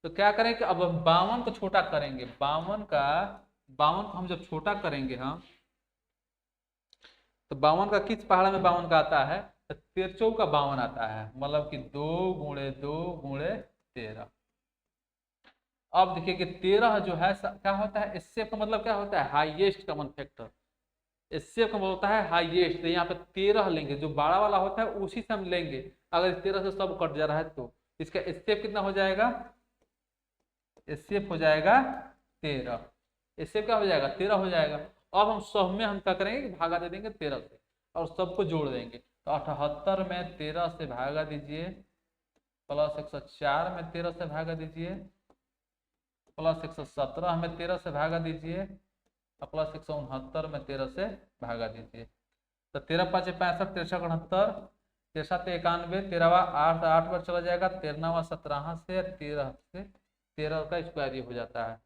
तो क्या करें कि अब 52 को छोटा करेंगे, 52 को हम जब छोटा करेंगे हम तो 52 का किस पहाड़ा में 52 का आता है, तो 13 का 52 आता है, मतलब कि 2 × 2 × 13। अब देखिए कि 13 जो है क्या होता है, इससे का मतलब क्या होता है हाईएस्ट कॉमन फैक्टर, इससे का मतलब होता है हाईएस्ट, तो यहाँ पे 13 लेंगे, जो बड़ा वाला होता है उसी से हम लेंगे, अगर इस 13 से सब कट जा रहा है तो इसका स्टेप कितना हो जाएगा, स्टेप हो जाएगा 13, स्टेप क्या हो जाएगा 13 हो जाएगा। अब हम सब में हम क्या करेंगे कि भागा दे देंगे 13 से और सबको जोड़ देंगे, तो 78 में 13 से भागा दीजिए, प्लस 104 में 13 से भागा दीजिए, प्लस 117 में 13 से भागा दीजिए, प्लस 169 में 13 से भागा दीजिए। तो 13 5 65, 63 68, 63 91, 13 8 8 बार चला जाएगा, 13 17 से 13 से 13 का स्क्वायर ये हो जाता है,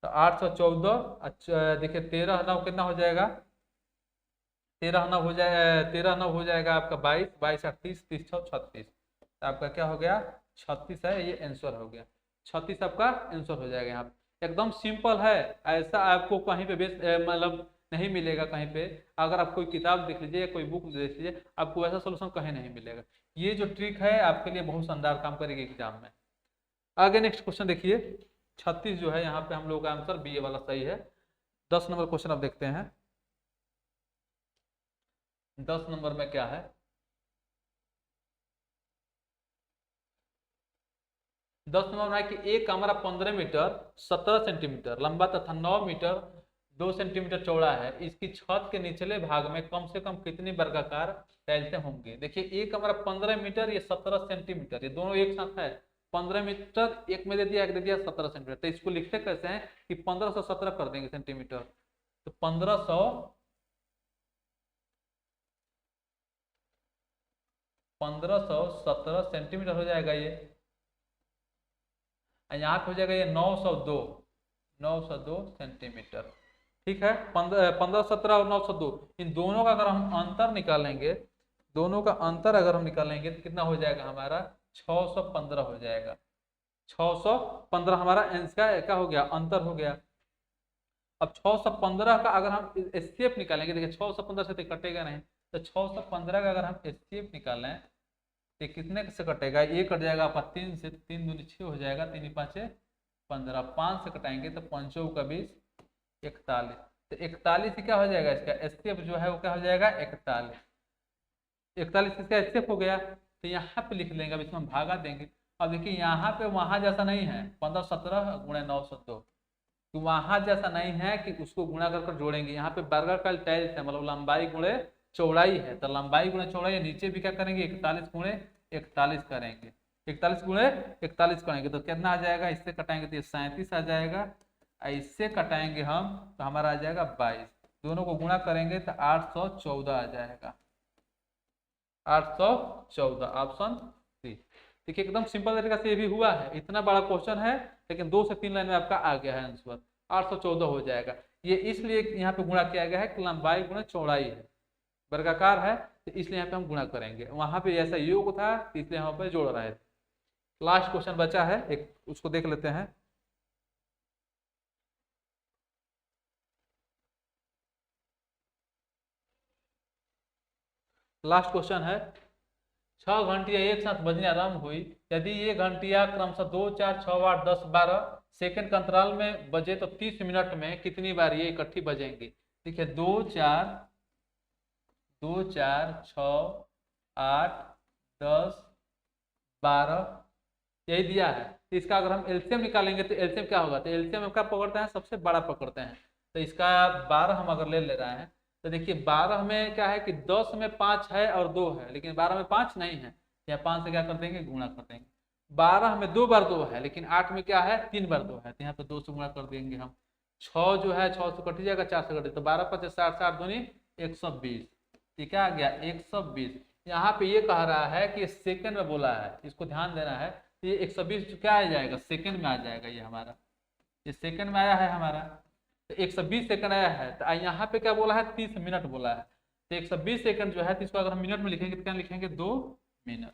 तो 814। अच्छा देखिए 13 9 कितना हो जाएगा, 13 9 हो जाए 13 9 हो जाएगा आपका 22, 22 38 30 36, तो आपका क्या हो गया 36 है, ये आंसर हो गया 36 आपका आंसर हो जाएगा। यहाँ एकदम सिंपल है, ऐसा आपको कहीं पे मतलब नहीं मिलेगा कहीं पे, अगर आप कोई किताब देख लीजिए कोई बुक देख लीजिए आपको वैसा सोल्यूशन कहीं नहीं मिलेगा। ये जो ट्रिक है आपके लिए बहुत शानदार काम करेगी एग्जाम में। आगे नेक्स्ट क्वेश्चन देखिए 36 जो है यहाँ पे हम लोग का आंसर बी वाला सही है। 10 नंबर क्वेश्चन आप देखते हैं। 10 नंबर में क्या है, 10 नंबर में है कि एक कमरा 15 मीटर 17 सेंटीमीटर लंबा तथा 9 मीटर 2 सेंटीमीटर चौड़ा है। इसकी छत के निचले भाग में कम से कम कितनी वर्गाकार टाइल्सें होंगी। देखिए एक कमरा 15 मीटर, ये 17 सेंटीमीटर, ये दोनों एक साथ है। 15 मीटर एक में दे दिया, एक दे दिया 17 सेंटीमीटर। तो इसको लिखते कैसे हैं कि 1517 कर देंगे सेंटीमीटर। तो 1517 सेंटीमीटर हो जाएगा ये। यहाँ पे हो जाएगा ये 902 सेंटीमीटर। ठीक है, 1517 और 902, इन दोनों का अगर हम अंतर निकालेंगे, दोनों का अंतर अगर हम निकालेंगे तो कितना हो जाएगा हमारा, 615 हो जाएगा। 615 हमारा आंसर क्या हो गया, अंतर हो गया। अब 615 का अगर हम एचसीएफ निकालेंगे, देखिए 615 से तो कटेगा नहीं, तो 615 का अगर हम एचसीएफ निकालें तो कितने से कटेगा, ये कट जाएगा आपका 3 से, 3 दूनी 6 हो जाएगा, 3 5 15, 5 से कटाएंगे तो 5 का 20, 41। तो 41 से क्या हो जाएगा, इसका एचसीएफ जो है वो क्या हो जाएगा, 41। 41 इसका एचसीएफ हो गया। तो यहाँ पे लिख लेंगे, अब इसमें हम भागा देंगे। अब देखिए यहाँ पे वहां जैसा नहीं है 1517 गुणे 902, तो वहां जैसा नहीं है कि उसको गुणा कर जोड़ेंगे। यहाँ पे वर्गाकार टाइल्स है, मतलब लंबाई गुणे चौड़ाई है, तो लंबाई गुणे चौड़ाई, नीचे भी क्या करेंगे 41 गुणे 41 करेंगे, 41 गुणे 41 करेंगे तो कितना आ जाएगा, इससे कटाएंगे तो ये 37 आ जाएगा, इससे कटाएंगे हम तो हमारा आ जाएगा 22। दोनों को गुणा करेंगे तो 814 आ जाएगा, 814, ऑप्शन सी। देखिए एकदम सिंपल तरीका से ये भी हुआ है, इतना बड़ा क्वेश्चन है लेकिन 2 से 3 लाइन में आपका आ गया है आंसर, 814 हो जाएगा। ये इसलिए यहाँ पे गुणा किया गया है कि लंबाई गुणा चौड़ाई है, वर्गाकार है, तो इसलिए यहाँ पे हम गुणा करेंगे। वहां पे ऐसा योग था इसलिए यहाँ पे जोड़ रहे थे। लास्ट क्वेश्चन बचा है एक, उसको देख लेते हैं। लास्ट क्वेश्चन है, 6 घंटियां एक साथ बजने आरंभ हुई, यदि ये घंटियां क्रमशः 2 4 6 8 10 12 सेकंड के अंतराल में बजे तो 30 मिनट में कितनी बार ये इकट्ठी बजेंगी। देखिए 2 4 6 8 10 12 यही दिया है। तो इसका अगर हम एलसीएम निकालेंगे तो एलसीएम क्या होगा, तो एलसीएम हम क्या पकड़ते हैं, सबसे बड़ा पकड़ते हैं। तो इसका 12 हम अगर ले रहे हैं तो देखिए 12 में क्या है कि 10 में 5 है और 2 है, लेकिन 12 में 5 नहीं है, यहाँ 5 से क्या कर देंगे, गुणा कर देंगे। 12 में 2 बार 2 है, लेकिन 8 में क्या है 3 बार 2 है, तो यहाँ पे 2 से गुणा कर देंगे हम। 6 जो है 6 से कट जाएगा, 4 से कटे तो 12 5 60, 60 दूनी 120, ठीक है आ गया 120। यहाँ पे ये कह रहा है कि सेकंड में बोला है, इसको ध्यान देना है। ये 120 क्या आ जाएगा, सेकंड में आ जाएगा, ये हमारा ये सेकंड में आया है हमारा, तो 120 सेकंड आया है। तो यहाँ पे क्या बोला है, 30 मिनट बोला है, तो 120 सेकंड जो है तो इसको अगर हम मिनट में लिखेंगे तो क्या लिखेंगे, 2 मिनट,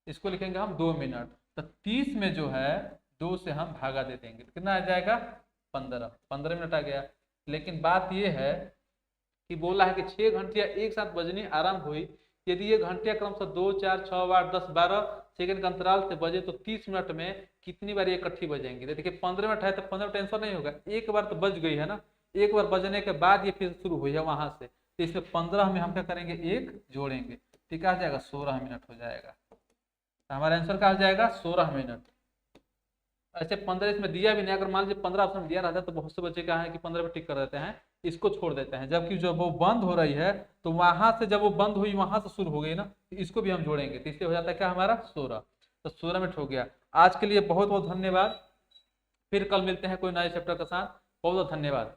इसको लिखेंगे हम 2 मिनट। तो 30 में जो है 2 से हम भागा दे देंगे तो कितना आ जाएगा, 15 मिनट आ गया। लेकिन बात यह है कि बोला है कि 6 घंटियां एक साथ बजनी आरंभ हुई, यदि ये घंटियां क्रमशः 2 4 6 8 10 12 सेकंड के अंतराल से बजे तो 30 मिनट में कितनी बार ये इकट्ठी बजेंगी। तो देखिए 15 मिनट है तो 15 टेंशन नहीं होगा, एक बार तो बज गई है ना, एक बार बजने के बाद ये फिर शुरू हुई है वहां से, तो इसमें 15 में हम क्या करेंगे, एक जोड़ेंगे, ठीक आ जाएगा 16 मिनट हो जाएगा। तो हमारा आंसर क्या हो जाएगा, 16 मिनट। ऐसे 15 इसमें दिया भी नहीं, अगर मान लीजिए 15 ऑप्शन दिया रहता है तो बहुत से बच्चे क्या है कि 15 पे टिक कर देते हैं, इसको छोड़ देते हैं, जबकि जब वो बंद हो रही है तो वहां से जब वो बंद हुई वहां से शुरू हो गई ना, तो इसको भी हम जोड़ेंगे, तो इसलिए हो जाता है क्या हमारा 16। तो 16 मिनट हो गया। आज के लिए बहुत बहुत धन्यवाद, फिर कल मिलते हैं कोई नए चैप्टर के साथ, बहुत बहुत धन्यवाद।